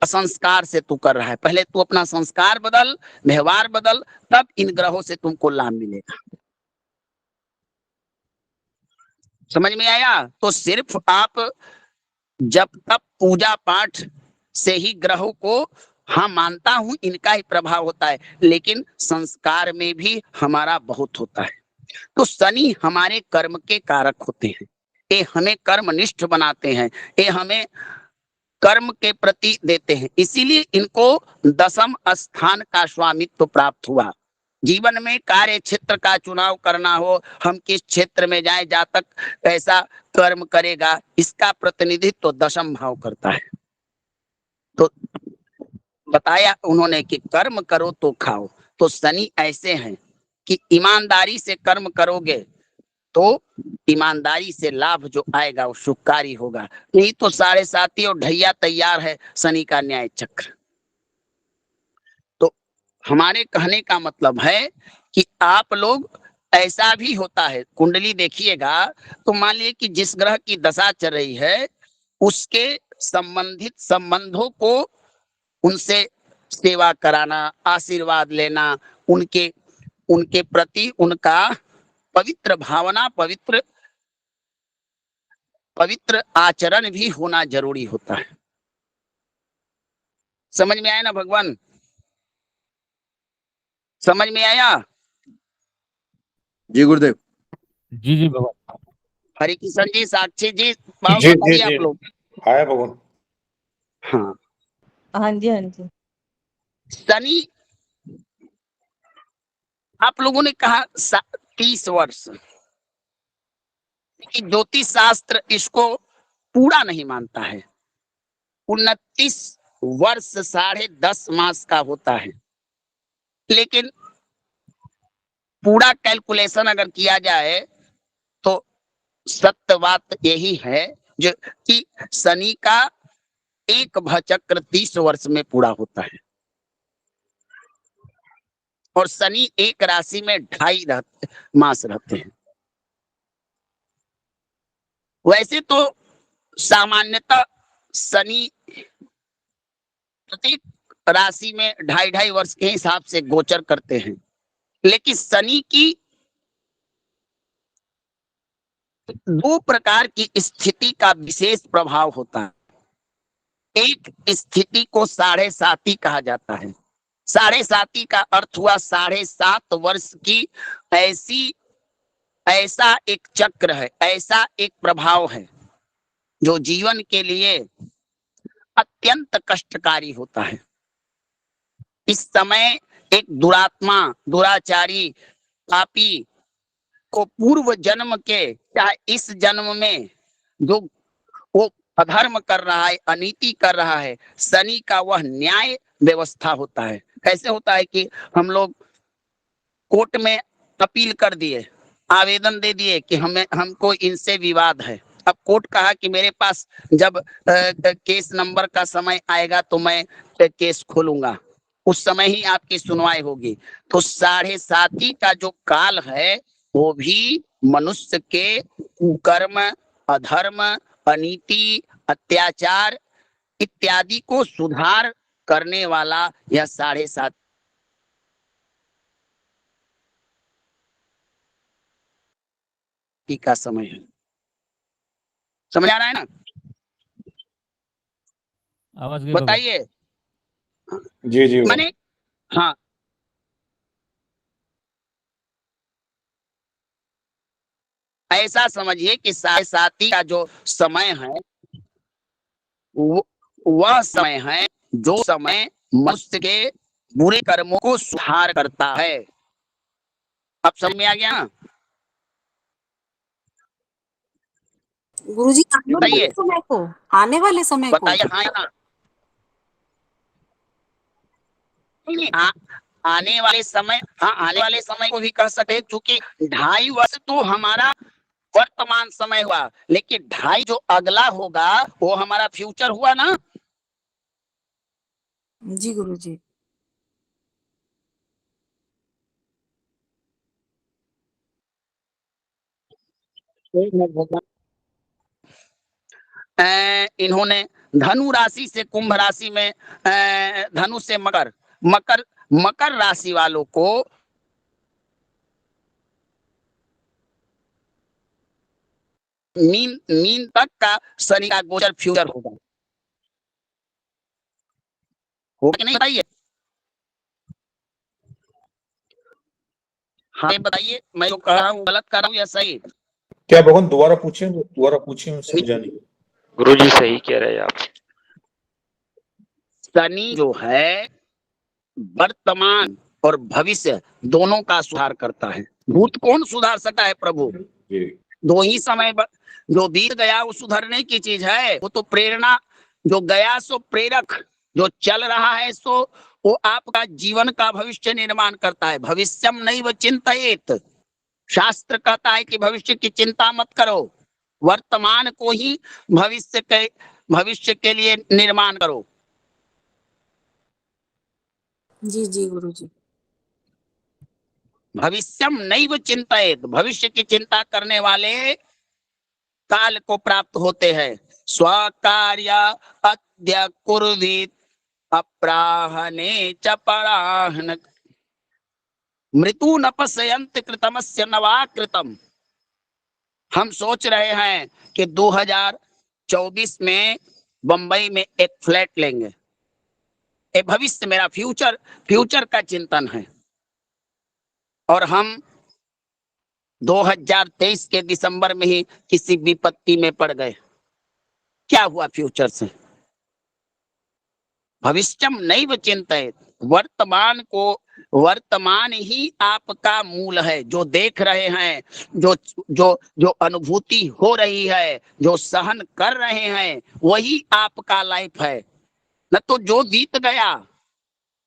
असंस्कार से तू कर रहा है। पहले तू अपना संस्कार बदल, व्यवहार बदल, तब इन ग्रहों से तुमको लाभ मिलेगा। समझ में आया? तो सिर्फ आप जब तक पूजा पाठ से ही ग्रहों को, हाँ मानता हूं इनका ही प्रभाव होता है, लेकिन संस्कार में भी हमारा बहुत होता है। तो शनि हमारे कर्म के कारक होते हैं, ये हमें कर्मनिष्ठ बनाते हैं, ये हमें कर्म के प्रति देते हैं, इसीलिए इनको दशम स्थान का स्वामित्व प्राप्त हुआ। जीवन में कार्य क्षेत्र का चुनाव करना हो, हम किस क्षेत्र में जाएं, जातक कैसा कर्म करेगा, इसका प्रतिनिधित्व तो दशम भाव करता है। तो बताया उन्होंने कि कर्म करो तो खाओ। तो शनि ऐसे हैं कि ईमानदारी से कर्म करोगे तो ईमानदारी से लाभ जो आएगा वो सुखकारी होगा, नहीं तो 7.5 और ढैया तैयार है शनि का न्याय चक्र। तो हमारे कहने का मतलब है कि आप लोग, ऐसा भी होता है, कुंडली देखिएगा तो मान लीजिए कि जिस ग्रह की दशा चल रही है उसके संबंधित संबंधों को, उनसे सेवा कराना, आशीर्वाद लेना, उनके प्रति उनका पवित्र भावना, पवित्र आचरण भी होना जरूरी होता है। समझ में आया ना भगवान? समझ में आया? जी गुरुदेव। जी जी भगवान। हरि किशन जी, साक्षी जी, भाव जी, बताइए जी, आप जी। लोग। आया भगवान। हाँ, हाँ जी, हाँ जी। शनि, आप लोगों ने कहा 30 वर्ष, लेकिन ज्योतिष शास्त्र इसको पूरा नहीं मानता है। 29 वर्ष 10.5 मास का होता है, लेकिन पूरा कैलकुलेशन अगर किया जाए तो सत्य बात यही है जो कि शनि का एक भचक्र 30 वर्ष में पूरा होता है, और शनि एक राशि में 2.5 मास रहते हैं। वैसे तो सामान्यतः शनि प्रत्येक राशि में 2.5 वर्ष के हिसाब से गोचर करते हैं, लेकिन शनि की 2 प्रकार की स्थिति का विशेष प्रभाव होता है। एक स्थिति को 7.5 कहा जाता है। 7.5 का अर्थ हुआ 7.5 वर्ष की ऐसा एक चक्र है, ऐसा एक प्रभाव है जो जीवन के लिए अत्यंत कष्टकारी होता है। इस समय एक दुरात्मा, दुराचारी, पापी को पूर्व जन्म के, चाहे इस जन्म में जो वो अधर्म कर रहा है, अनीति कर रहा है, शनि का वह न्याय व्यवस्था होता है। कैसे होता है कि हम लोग कोर्ट में अपील कर दिए, आवेदन दे दिए कि हमको इनसे विवाद है। अब कोर्ट कहा कि मेरे पास जब केस नंबर का समय आएगा तो मैं केस खोलूंगा, उस समय ही आपकी सुनवाई होगी। तो 7.5 का जो काल है वो भी मनुष्य के कुकर्म, अधर्म, अनीति, अत्याचार इत्यादि को सुधार करने वाला यह 7.5 का समय है। समझ आ रहा है ना? आवाज गई भगवान। बताइए। जी, जी। माने हाँ, ऐसा समझिए कि 7.5 का जो समय है वह समय है जो समय मनुष्य के बुरे कर्मों को सुधार करता है। अब समझ में आ गया ना? गुरुजी आने वाले बताइए, समय को, आने वाले समय को। बताइए हाँ या ना? नहीं, आने वाले समय, हाँ आने वाले समय को भी कह सकते हैं, क्योंकि 2.5 वर्ष तो हमारा वर्तमान समय हुआ, लेकिन 2.5 जो अगला होगा वो हमारा फ्यूचर हुआ ना। जी गुरुजी। इन्होंने धनु राशि से कुंभ राशि में, धनु से मकर, मकर मकर राशि वालों को मीन मीन तक का शनि का गोचर फ्यूचर होगा कि नहीं? बताइए, हाँ बताइए, मैं जो कह रहा हूँ गलत कर रहा हूँ या सही? क्या भगवान दोबारा पूछे मैं समझा नहीं। गुरुजी सही कह रहे हैं आप। शनि जो है वर्तमान और भविष्य दोनों का सुधार करता है। भूत कौन सुधार सकता है? प्रभु। जी। दो ही समय जो बीत गया वो सुधरने की चीज है, वो तो प्रेरणा, जो गया सो प्रेरक, जो चल रहा है सो वो आपका जीवन का भविष्य निर्माण करता है। भविष्यम नैव चिंतयेत, शास्त्र कहता है कि भविष्य की चिंता मत करो, वर्तमान को ही भविष्य के लिए निर्माण करो। जी जी गुरुजी। भविष्यम नैव चिंतयेत, भविष्य की चिंता करने वाले काल को प्राप्त होते हैं। स्वकार्य अद्य कुर्वीत अप्राहने च पराहन मृत्यु नपसयंत कृतमस्य नवाकृतम। हम सोच रहे हैं कि 2024 में बंबई में एक फ्लैट लेंगे। ये भविष्य, मेरा फ्यूचर का चिंतन है। और हम 2023 के दिसंबर में ही किसी विपत्ति में पड़ गए। क्या हुआ फ्यूचर से? भविष्यम नैव चिंतयेत, वर्तमान ही आपका मूल है। जो देख रहे हैं, जो जो जो अनुभूति हो रही है, जो सहन कर रहे हैं, वही आपका लाइफ है। न तो जो बीत गया,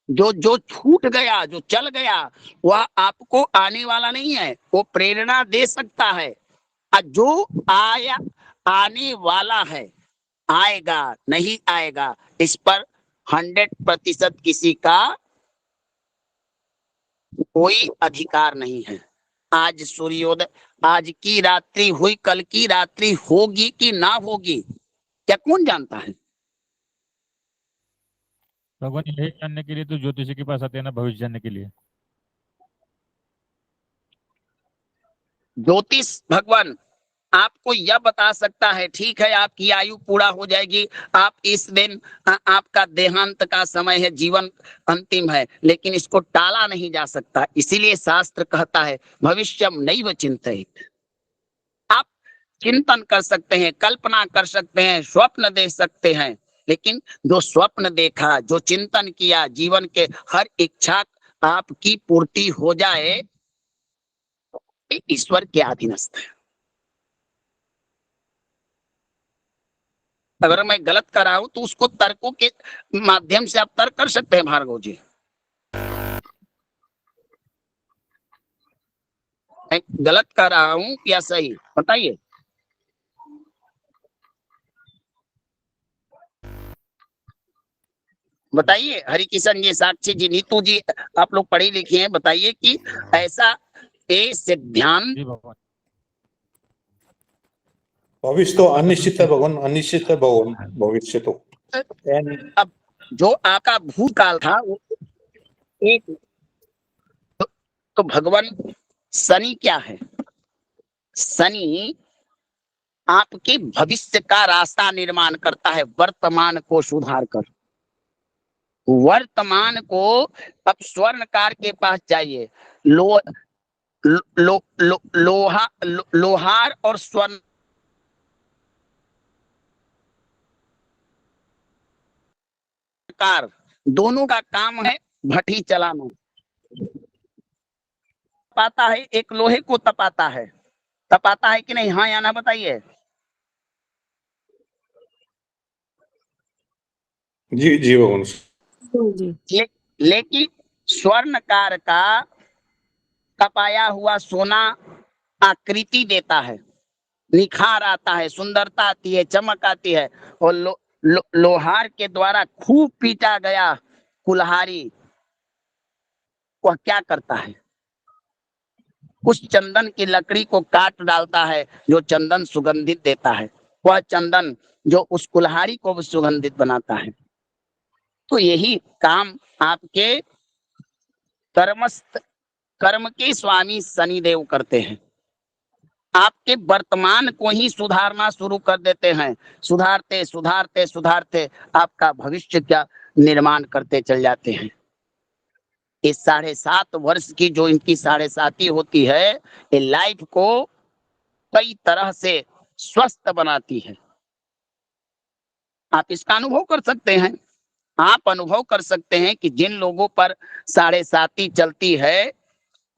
जो छूट गया, जो चल गया, वह आपको आने वाला नहीं है। वो प्रेरणा दे सकता है। और जो आने वाला है, आएगा नहीं आएगा, इस पर 100% किसी का कोई अधिकार नहीं है। आज सूर्योदय, आज की रात्रि हुई, कल की रात्रि होगी कि ना होगी, क्या कौन जानता है? भगवान यही जानने के लिए तो ज्योतिषी के पास आते हैं ना, भविष्य जानने के लिए। ज्योतिष भगवान आपको यह बता सकता है, ठीक है आपकी आयु पूरा हो जाएगी, आप इस दिन आपका देहांत का समय है, जीवन अंतिम है, लेकिन इसको टाला नहीं जा सकता। इसीलिए शास्त्र कहता है भविष्यम नैव चिंतयेत। आप चिंतन कर सकते हैं, कल्पना कर सकते हैं, स्वप्न देख सकते हैं, लेकिन जो स्वप्न देखा, जो चिंतन किया, जीवन के हर इच्छा आपकी पूर्ति हो जाए, ये ईश्वर के अधीनस्थ है। अगर मैं गलत कर रहा हूं तो उसको तर्कों के माध्यम से आप तर्क कर सकते हैं भार्गव जी। मैं गलत कर रहा हूं या सही, बताइए। बताइए हरिकिशन जी, साक्षी जी, नीतू जी, आप लोग पढ़ी लिखी हैं, बताइए कि ऐसा ए सिद्धांत। जी भगवान। भविष्य तो अनिश्चित है भगवान, अनिश्चित है भगवान भविष्य तो। अब जो आपका भूतकाल था वो एक, तो भगवान शनि क्या है? शनि आपके भविष्य का रास्ता निर्माण करता है, वर्तमान को सुधार कर। वर्तमान को, अब स्वर्णकार के पास जाइए, लोहार और स्वर्णकार दोनों का काम है भट्टी चलाना तपाता है, एक लोहे को तपाता है कि नहीं? हाँ या ना बताइए। जी जी भगवान। जी लेकिन स्वर्णकार का तपाया हुआ सोना आकृति देता है, निखार आता है, सुंदरता आती है, चमक आती है। और लोहार के द्वारा खूब पीटा गया कुल्हाड़ी वह क्या करता है? उस चंदन की लकड़ी को काट डालता है, जो चंदन सुगंधित देता है। वह चंदन जो उस कुल्हाड़ी को भी सुगंधित बनाता है। तो यही काम आपके कर्म के स्वामी शनिदेव करते हैं। आपके वर्तमान को ही सुधारना शुरू कर देते हैं। सुधारते सुधारते सुधारते आपका भविष्य का निर्माण करते चल जाते हैं। इस 7.5 वर्ष की जो इनकी 7.5 होती है, ये लाइफ को कई तरह से स्वस्थ बनाती है। आप इसका अनुभव कर सकते हैं। आप अनुभव कर सकते हैं कि जिन लोगों पर 7.5 चलती है,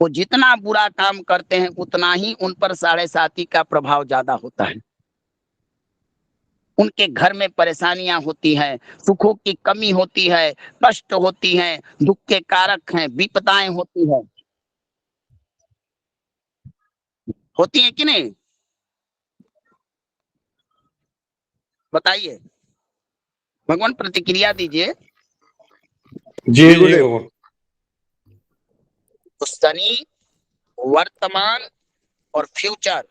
वो जितना बुरा काम करते हैं उतना ही उन पर 7.5 का प्रभाव ज्यादा होता है। उनके घर में परेशानियां होती हैं, सुखों की कमी होती है, कष्ट होती हैं, दुख के कारक हैं, विपदाएं होती हैं। होती है कि नहीं? बताइए, भगवान प्रतिक्रिया दीजिए। जी जी गुरुदेव। भगवान। तो शनि वर्तमान और फ्यूचर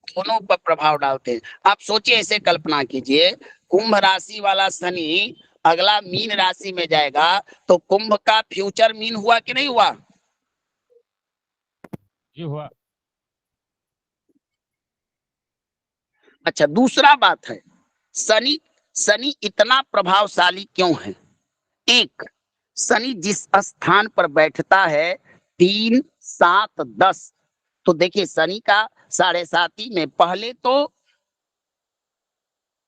दोनों पर प्रभाव डालते हैं। आप सोचिए, ऐसे कल्पना कीजिए, कुंभ राशि वाला शनि अगला मीन राशि में जाएगा, तो कुंभ का फ्यूचर मीन हुआ कि नहीं हुआ? जी हुआ। अच्छा, दूसरा बात है, शनि इतना प्रभावशाली क्यों है? एक, शनि जिस स्थान पर बैठता है 3, 7, 10, तो देखिए शनि का 7.5 में पहले तो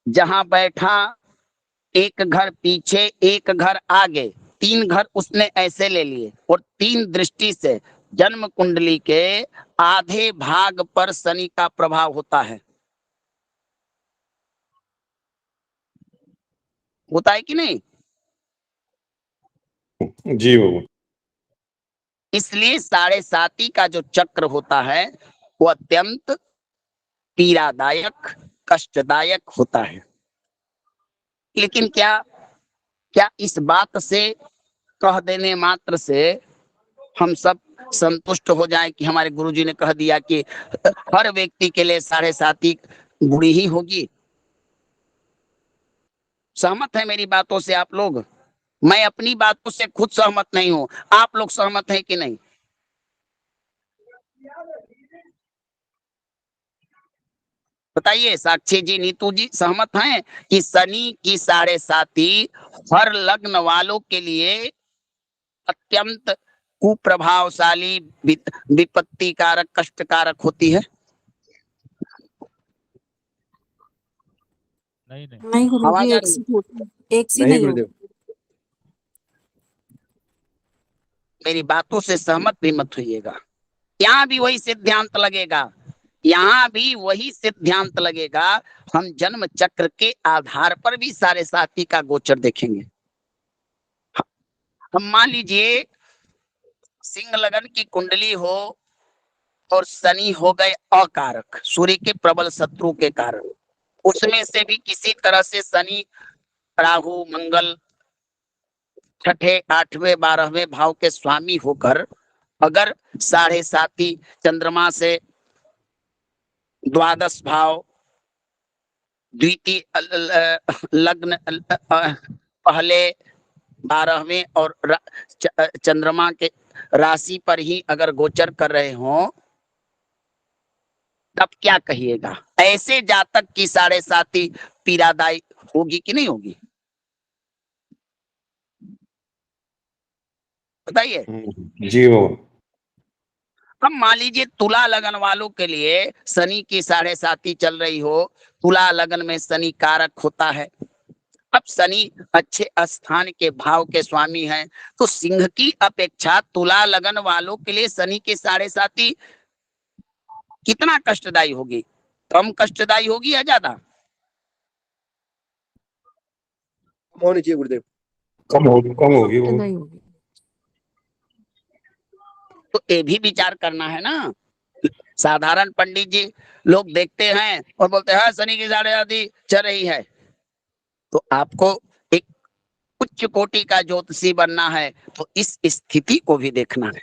जहां बैठा, एक घर पीछे एक घर आगे, 3 घर उसने ऐसे ले लिए। और 3 दृष्टि से जन्म कुंडली के आधे भाग पर शनि का प्रभाव होता है कि नहीं? जी भगवान। इसलिए 7.5 का जो चक्र होता है वो अत्यंत पीड़ादायक, कष्टदायक होता है। लेकिन क्या इस बात से कह देने मात्र से हम सब संतुष्ट हो जाएं कि हमारे गुरुजी ने कह दिया कि हर व्यक्ति के लिए 7.5 बुरी ही होगी? सहमत है मेरी बातों से आप लोग? मैं अपनी बातों से खुद सहमत नहीं हूं, आप लोग सहमत हैं कि नहीं? बताइए, साक्षी जी, नीतू जी, सहमत हैं कि शनि की 7.5 हर लग्न वालों के लिए अत्यंत कुप्रभावशाली, विपत्ति कारक, कष्टकारक होती है? नहीं नहीं। नहीं गुरु आवाज जी, आ एक रही सी है? होती, एक सी नहीं नहीं गुरुदेव। होती। मेरी बातों से सहमत भी मत होइएगा। यहाँ भी वही सिद्धांत लगेगा, यहाँ भी वही सिद्धांत लगेगा। हम जन्म चक्र के आधार पर भी 7.5 का गोचर देखेंगे। हम मान लीजिए सिंह लगन की कुंडली हो और शनि हो गए अकारक, सूर्य के प्रबल शत्रु के कारण, उसमें से भी किसी तरह से शनि, राहु, मंगल 6ठे, 8वें, 12वें भाव के स्वामी होकर अगर 7.5 चंद्रमा से द्वादश भाव, द्वितीय लग्न, पहले 12वें और चंद्रमा के राशि पर ही अगर गोचर कर रहे हो, तब क्या कहिएगा? ऐसे जातक की 7.5 पीड़ादायी होगी कि नहीं होगी? बताइए। जी भगवान। अब मान लीजिए तुला लगन वालों के लिए शनि की 7.5 चल रही हो, तुला लगन में शनि कारक होता है। अब शनि अच्छे स्थान के भाव के स्वामी हैं, तो सिंह की अपेक्षा तुला लगन वालों के लिए शनि के 7.5 कितना कष्टदायी होगी? कम कष्टदायी होगी या ज्यादा? कम होनी चाहिए गुरुदेव। कम होगी वो। नहीं होगी। तो ये भी विचार करना है ना। साधारण पंडित जी लोग देखते हैं और बोलते हैं शनि की 7.5 चल रही है। तो आपको एक उच्च कोटि का ज्योतिषी बनना है, तो इस स्थिति को भी देखना है।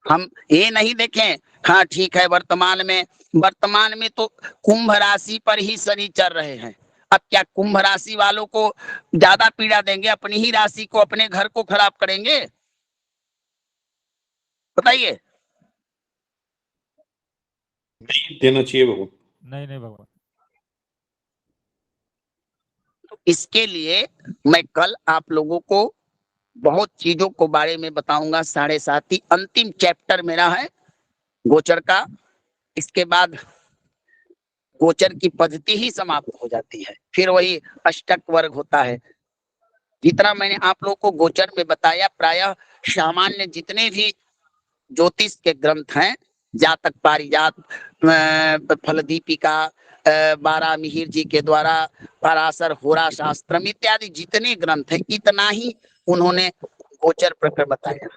हम ये नहीं देखें हाँ ठीक है वर्तमान में तो कुंभ राशि पर ही शनि चल रहे हैं। अब क्या कुंभ राशि वालों को ज्यादा पीड़ा देंगे, अपनी ही राशि को, अपने घर को खराब करेंगे? बताइए। नहीं देना चाहिए भगवान। नहीं भगवान। तो इसके लिए मैं कल आप लोगों को बहुत चीजों को बारे में बताऊंगा। 7.5 अंतिम चैप्टर मेरा है गोचर का। इसके बाद गोचर की पद्धति ही समाप्त हो जाती है, फिर वही अष्टक वर्ग होता है। जितना मैंने आप लोगों को गोचर में बताया, प्रायः सामान्य जितने भी ज्योतिष के ग्रंथ हैं, जातक पारिजात, फलदीपिका, 12 मिहिर जी के द्वारा पराशर होरा शास्त्रम इत्यादि जितने ग्रंथ हैं, इतना ही उन्होंने गोचर प्रकरण बताया।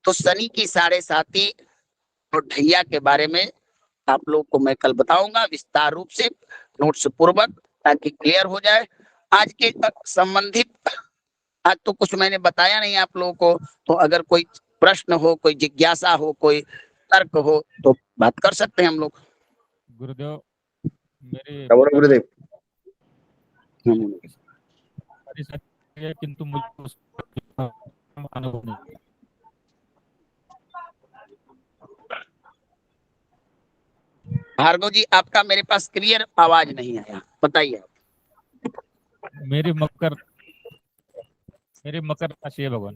तो शनि की 7.5 और ढैया के बारे में आप लोग को मैं कल बताऊंगा विस्तार रूप से, नोट्स पूर्वक, ताकि क्लियर हो जाए। आज के संबंधित आज तो कुछ मैंने बताया नहीं आप लोगों को, तो अगर कोई प्रश्न हो, कोई जिज्ञासा हो, कोई तर्क हो तो बात कर सकते हैं हम लोग। गुरुदेव मेरे बोलो गुरुदेव। किंतु मुझे उसका अनुभव नहीं है। भार्गव जी आपका मेरे पास क्लियर आवाज नहीं आया, बताइए। मेरी मकर राशि है भगवान,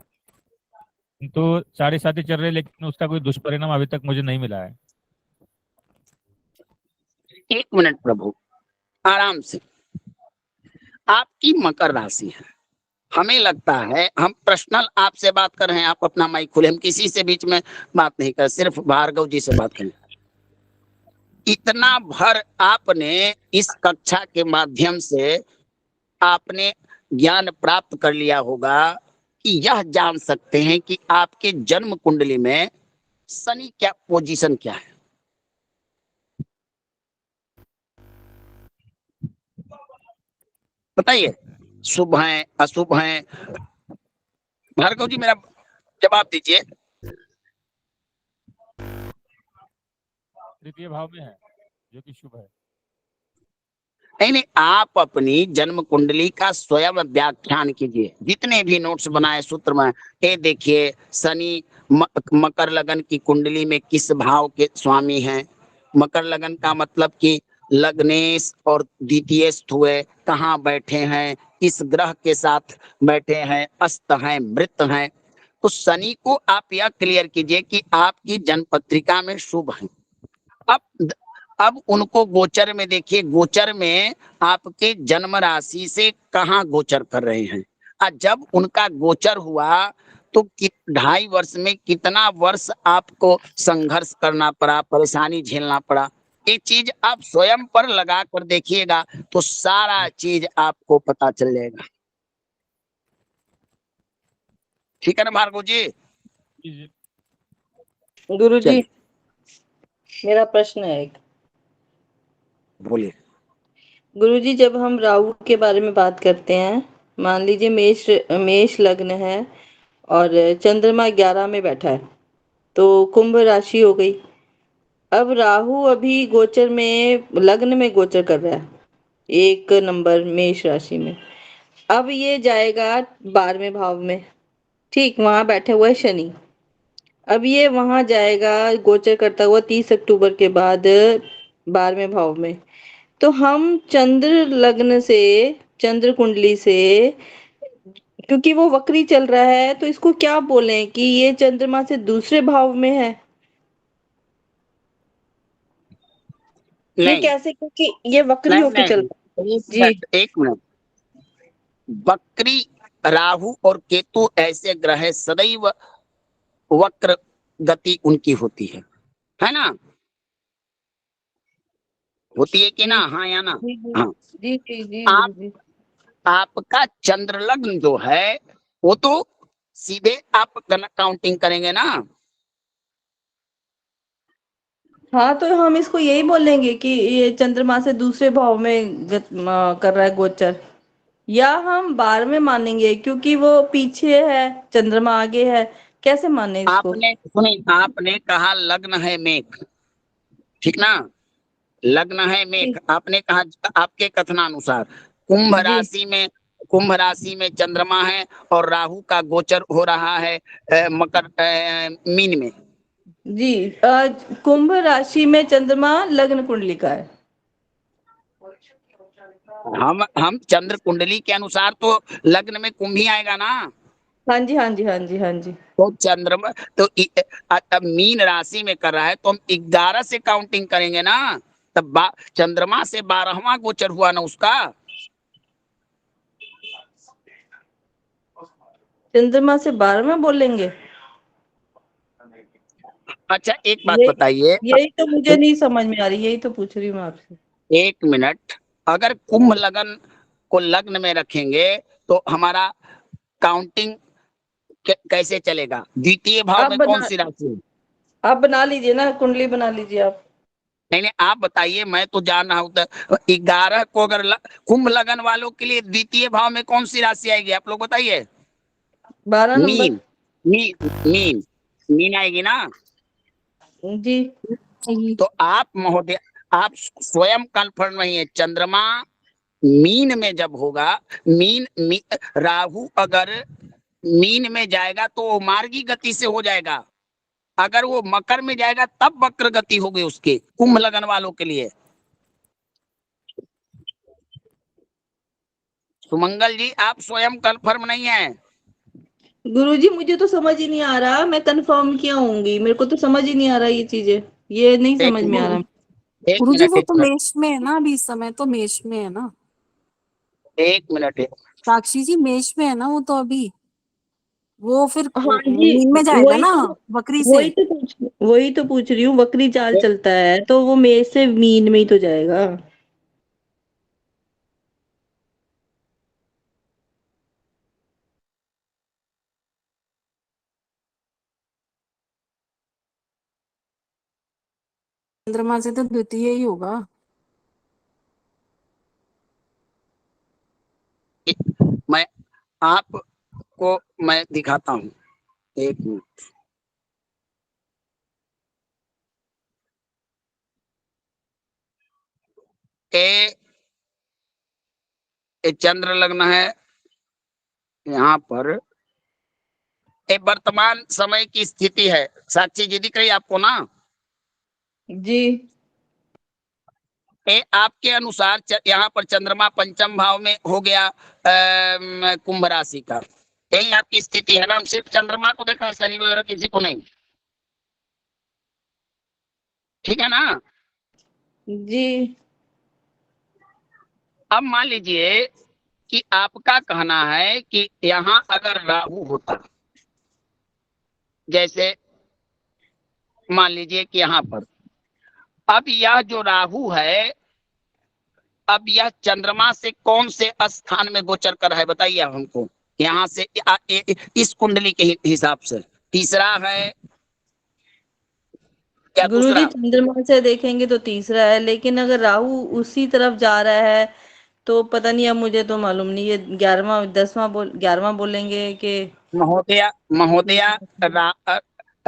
तो 7.5 चल रहे, लेकिन उसका कोई दुष्परिणाम अभी तक मुझे नहीं मिला है। 1 मिनट प्रभु, आराम से। आपकी मकर राशि है, हमें लगता है हम पर्सनल आपसे बात कर रहे हैं, आप अपना माइक खोले, हम किसी से बीच में बात नहीं कर, सिर्फ भार्गव जी से बात करें। इतना भर आपने इस कक्षा के माध्यम से आपने ज्ञान प्राप्त कर लिया होगा कि यह जान सकते हैं कि आपके जन्म कुंडली में शनि क्या पोजीशन क्या है। बताइए, शुभ है अशुभ है? भार्गव जी मेरा जवाब दीजिए। तृतीय भाव में है, जो कि शुभ है। नहीं, आप अपनी जन्म कुंडली का स्वयं व्याख्यान कीजिए, जितने भी नोट्स बनाए सूत्र में। ये देखिए शनि मकर लगन की कुंडली में किस भाव के स्वामी हैं। मकर लगन का मतलब कि लग्नेश और द्वितीयस्थ हुए, कहाँ बैठे हैं, किस ग्रह के साथ बैठे हैं, अस्त हैं, मृत हैं। तो शनि को आप यह क्लियर कीजिए कि आपकी जन्म पत्रिका में शुभ है। अब उनको गोचर में देखिए, गोचर में आपके जन्म राशि से कहाँ गोचर कर रहे हैं। जब उनका गोचर हुआ तो 2.5 वर्ष में कितना वर्ष आपको संघर्ष करना पड़ा, परेशानी झेलना पड़ा। ये चीज आप स्वयं पर लगा कर देखिएगा तो सारा चीज आपको पता चल जाएगा। ठीक है ना भार्गव जी? गुरुजी मेरा प्रश्न है एक। बोलिए। गुरुजी जब हम राहु के बारे में बात करते हैं, मान लीजिए मेष लग्न है और चंद्रमा 11 में बैठा है, तो कुंभ राशि हो गई। अब राहु अभी गोचर में लग्न में गोचर कर रहा है, 1 नंबर मेष राशि में। अब ये जाएगा 12वें भाव में, ठीक, वहां बैठे हुआ है शनि। अब ये वहां जाएगा गोचर करता हुआ 30 अक्टूबर के बाद 12वें भाव में। तो हम चंद्र लग्न से, चंद्र कुंडली से, क्योंकि वो वक्री चल रहा है, तो इसको क्या बोलें कि ये चंद्रमा से दूसरे भाव में है? ये नहीं कैसे, क्योंकि ये वक्री नहीं होके चल नहीं, रहा है जी। 1 मिनट। वक्री राहु और केतु ऐसे ग्रह सदैव वक्र गति उनकी होती है ना? होती है कि ना? हाँ या ना? जी जी हाँ। जी जी जी आप गुरुजी। आपका चंद्र लग्न जो है वो तो सीधे आप काउंटिंग करेंगे ना। हाँ, तो हम इसको यही बोलेंगे कि ये चंद्रमा से दूसरे भाव में कर रहा है गोचर, या हम 12वें मानेंगे क्योंकि वो पीछे है, चंद्रमा आगे है, कैसे माने इसको? आपने सुनी, आपने कहा लग्न है मेघ, ठीक ना? लग्न है मेघ, जी आपने कहा आपके कथनानुसार कुंभ जी राशि में, कुंभ राशि में चंद्रमा है और राहु का गोचर हो रहा है मकर मीन में। जी कुंभ राशि में चंद्रमा लग्न कुंडली का है। हम चंद्र कुंडली के अनुसार तो लग्न में कुंभ ही आएगा ना। हाँ जी हाँ जी हाँ जी हाँ जी। तो चंद्रमा तो अब मीन राशि में कर रहा है तो हम 11 से काउंटिंग करेंगे ना। तब चंद्रमा से 12वां गोचर हुआ ना उसका। चंद्रमा से 12वें बोलेंगे। अच्छा एक बात ये बताइए, यही तो मुझे नहीं समझ में आ रही, यही तो पूछ रही हूँ मैं आपसे। एक मिनट, अगर कुंभ लगन को लग्न में रखेंगे तो हमारा काउंटिंग कैसे चलेगा? द्वितीय भाव आप में कौन बना सी राशि है? आप बना लीजिए ना, कुंडली बना लीजिए आप। नहीं नहीं, आप बताइए, मैं तो जान रहा हूं। तो 11 को अगर कुंभ लगन वालों के लिए द्वितीय भाव में कौन सी राशि आएगी? आप लोग बताइए। 12 नंबर। मीन, मीन मीन आएगी ना? जी सही। तो आप महोदय, आप स्वयं कन्फर्म नहीं है। चंद्रमा मीन में जब होगा, राहु अगर मीन में जाएगा तो वो मार्गी गति से हो जाएगा। अगर वो मकर में जाएगा तब वक्र गति होगी उसके, कुंभ लगन वालों के लिए। सुमंगल जी, आप स्वयं कन्फर्म नहीं है। गुरुजी, मुझे तो समझ ही नहीं आ रहा, मैं कंफर्म क्या होंगी? मेरे को तो समझ ही नहीं आ रहा ये चीजें, ये नहीं एक समझ में आ रहा। एक गुरुजी मिनट वो एक तो मिनट मेष में है ना, अभी इस समय तो मेष में है ना। एक मिनट साक्षी जी मेष में है ना वो तो अभी, वो फिर हाँ जी, मीन में जाएगा वही ना तो बकरी से। वही तो पूछ रही हूँ, वक्री चाल एक- चलता है तो वो मेष से मीन में ही तो जाएगा। चंद्रमा से तो द्वितीय ही होगा। मैं आपको मैं दिखाता हूँ, एक मिनट। ए, ए चंद्र लग्न है यहाँ पर। ये वर्तमान समय की स्थिति है। साक्षी जी दिख रही है आपको ना? जी ये आपके अनुसार यहाँ पर चंद्रमा पंचम भाव में हो गया कुंभ राशि का। यही आपकी स्थिति है ना? हम सिर्फ चंद्रमा को देखा, शनि वगैरह किसी को नहीं, ठीक है ना? जी अब मान लीजिए कि आपका कहना है कि यहाँ अगर राहु होता, जैसे मान लीजिए कि यहाँ पर, अब यह जो राहु है, अब यह चंद्रमा से कौन से स्थान में गोचर कर है बताइए हमको। यहाँ से इस कुंडली के हिसाब से तीसरा है या गुरुजी, दूसरा? चंद्रमा से देखेंगे तो तीसरा है, लेकिन अगर राहु उसी तरफ जा रहा है तो पता नहीं, अब मुझे तो मालूम नहीं, ये 11वां बोलेंगे कि महोदया महोदया,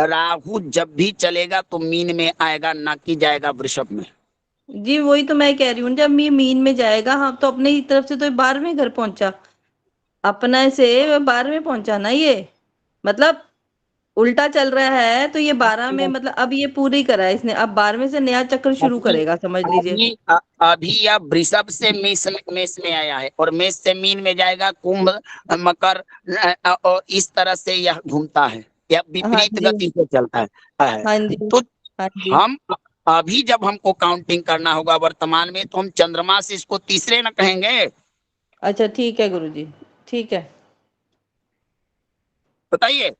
राहु जब भी चलेगा तो मीन में आएगा, ना कि जाएगा वृषभ में। जी वही तो मैं कह रही हूँ, जब ये मीन में जाएगा, हाँ तो अपने ही तरफ से तो 12वें घर पहुंचा, अपने से 12वें पहुंचा ना ये, मतलब उल्टा चल रहा है तो ये 12 में, मतलब अब ये पूरी करा है इसने, अब 12वें से नया चक्र शुरू अभी करेगा, समझ लीजिए। अभी यह वृषभ से मेष में आया है और मेष से मीन में जाएगा, कुंभ मकर और इस तरह से यह घूमता है, यह हाँ विपरीत जी गति से चलता है। हाँ जी तो हाँ जी। हम अभी जब हमको काउंटिंग करना होगा वर्तमान में, तो हम चंद्रमा से इसको तीसरे न कहेंगे। अच्छा ठीक है गुरुजी। ठीक है, बताइए।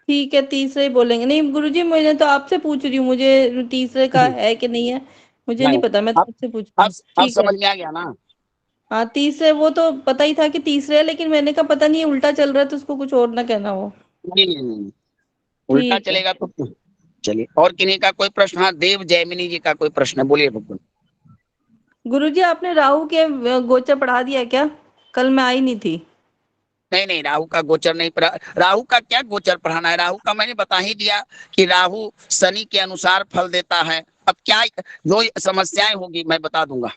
ठीक है, तीसरे ही बोलेंगे। नहीं गुरुजी, मैं तो आपसे पूछ रही हूँ, मुझे तीसरे का है कि नहीं है मुझे नहीं नहीं, पता, मैं तो अब आपसे पूछ रही हूँ। अब ठीक है, समझ में आ गया ना। हाँ तीसरे, वो तो पता ही था कि तीसरे है, लेकिन मैंने कहा पता नहीं ये उल्टा चल रहा है तो उसको कुछ और ना कहना हो। नहीं नहीं नहीं, उल्टा ठीक है चलेगा तो चलिए। और किन्हीं का कोई प्रश्न? हाँ, देव जैमिनी जी का कोई प्रश्न है, बोलिए भगवान। गुरुजी, आपने राहु के गोचर पढ़ा दिया क्या? कल मैं आई नहीं थी। नहीं नहीं, राहु का गोचर नहीं पढ़ा। राहु का क्या गोचर पढ़ाना है? राहु का मैंने बता ही दिया कि राहु शनि के अनुसार फल देता है। अब क्या जो समस्याएं होगी मैं बता दूंगा।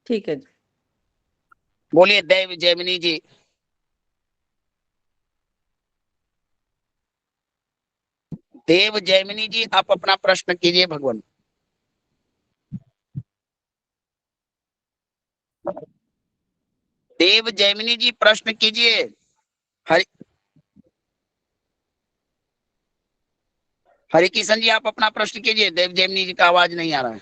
ठीक है जी। बोलिए देव जैमिनी जी। देव जैमिनी जी, आप अपना प्रश्न कीजिए भगवान। देव जैमिनी जी प्रश्न कीजिए। हरि हरिकिशन जी, आप अपना प्रश्न कीजिए। देव जैमिनी जी का आवाज नहीं आ रहा है।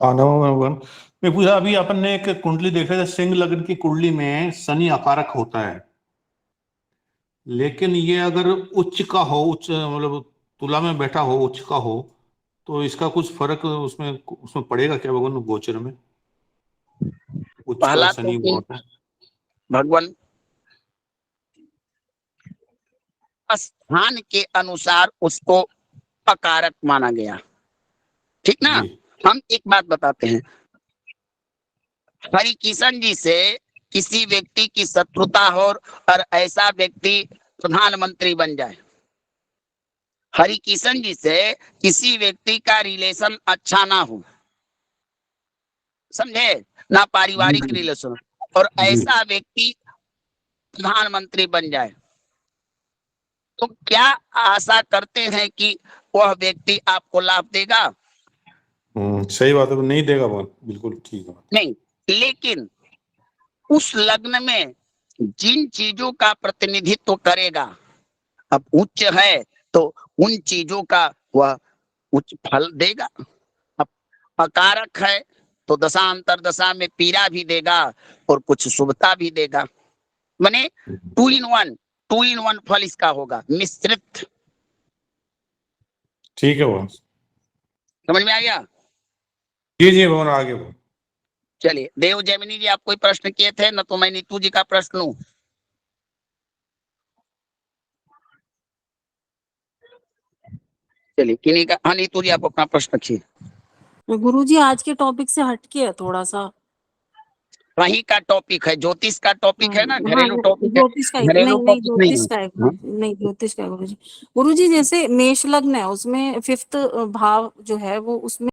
नमो भगवान। मैं पूछा, अभी अपन ने एक कुंडली देख रहे थे, सिंह लग्न की कुंडली में शनि अकारक होता है, लेकिन ये अगर उच्च का हो, उच्च मतलब तुला में बैठा हो, उच्च का हो, तो इसका कुछ फर्क उसमें उसमें पड़ेगा क्या भगवान, गोचर में? उच्च का पहला तो शनि कि होता है। भगवान स्थान के अनुसार उसको अकारक माना गया, ठीक ना। जी हम एक बात बताते हैं, हरिकिशन जी से किसी व्यक्ति की शत्रुता हो और ऐसा व्यक्ति प्रधानमंत्री बन जाए, हरिकिशन जी से किसी व्यक्ति का रिलेशन अच्छा ना हो, समझे ना, पारिवारिक रिलेशन, और जी। ऐसा व्यक्ति प्रधानमंत्री बन जाए, तो क्या आशा करते हैं कि वह व्यक्ति आपको लाभ देगा? सही बात है, नहीं देगा भगवान, बिल्कुल ठीक है। नहीं। लेकिन उस लग्न में जिन चीजों का प्रतिनिधित्व करेगा, अब उच्च है तो उन चीजों का वह उच्च फल देगा। अब अकारक है तो दशा अंतर दशा में पीड़ा भी देगा और कुछ शुभता भी देगा। माने 2 in 1 फल इसका होगा, मिश्रित। ठीक है भगवान। समझ में आ गया? जी जी भगवान, आगे भगवान। चलिए, देव जैमिनी जी, आप कोई प्रश्न किए थे न, तो मैं नीतू जी का प्रश्न लूं। चलिए, किन्हीं का, हाँ नीतू जी आप अपना प्रश्न रखिए। गुरुजी आज के टॉपिक से हटके है थोड़ा सा। वही का टॉपिक है, ज्योतिष का टॉपिक है ना, हाँ घरेलू टॉपिक है, ज्योतिष का घरेलू नहीं नहीं टॉपिक नहीं ज्योतिष है। का है हाँ? नहीं ज्योतिष का है गुरुजी। गुरुजी जैसे मेष लग्न है उसमें 5th भाव जो है वो उसमें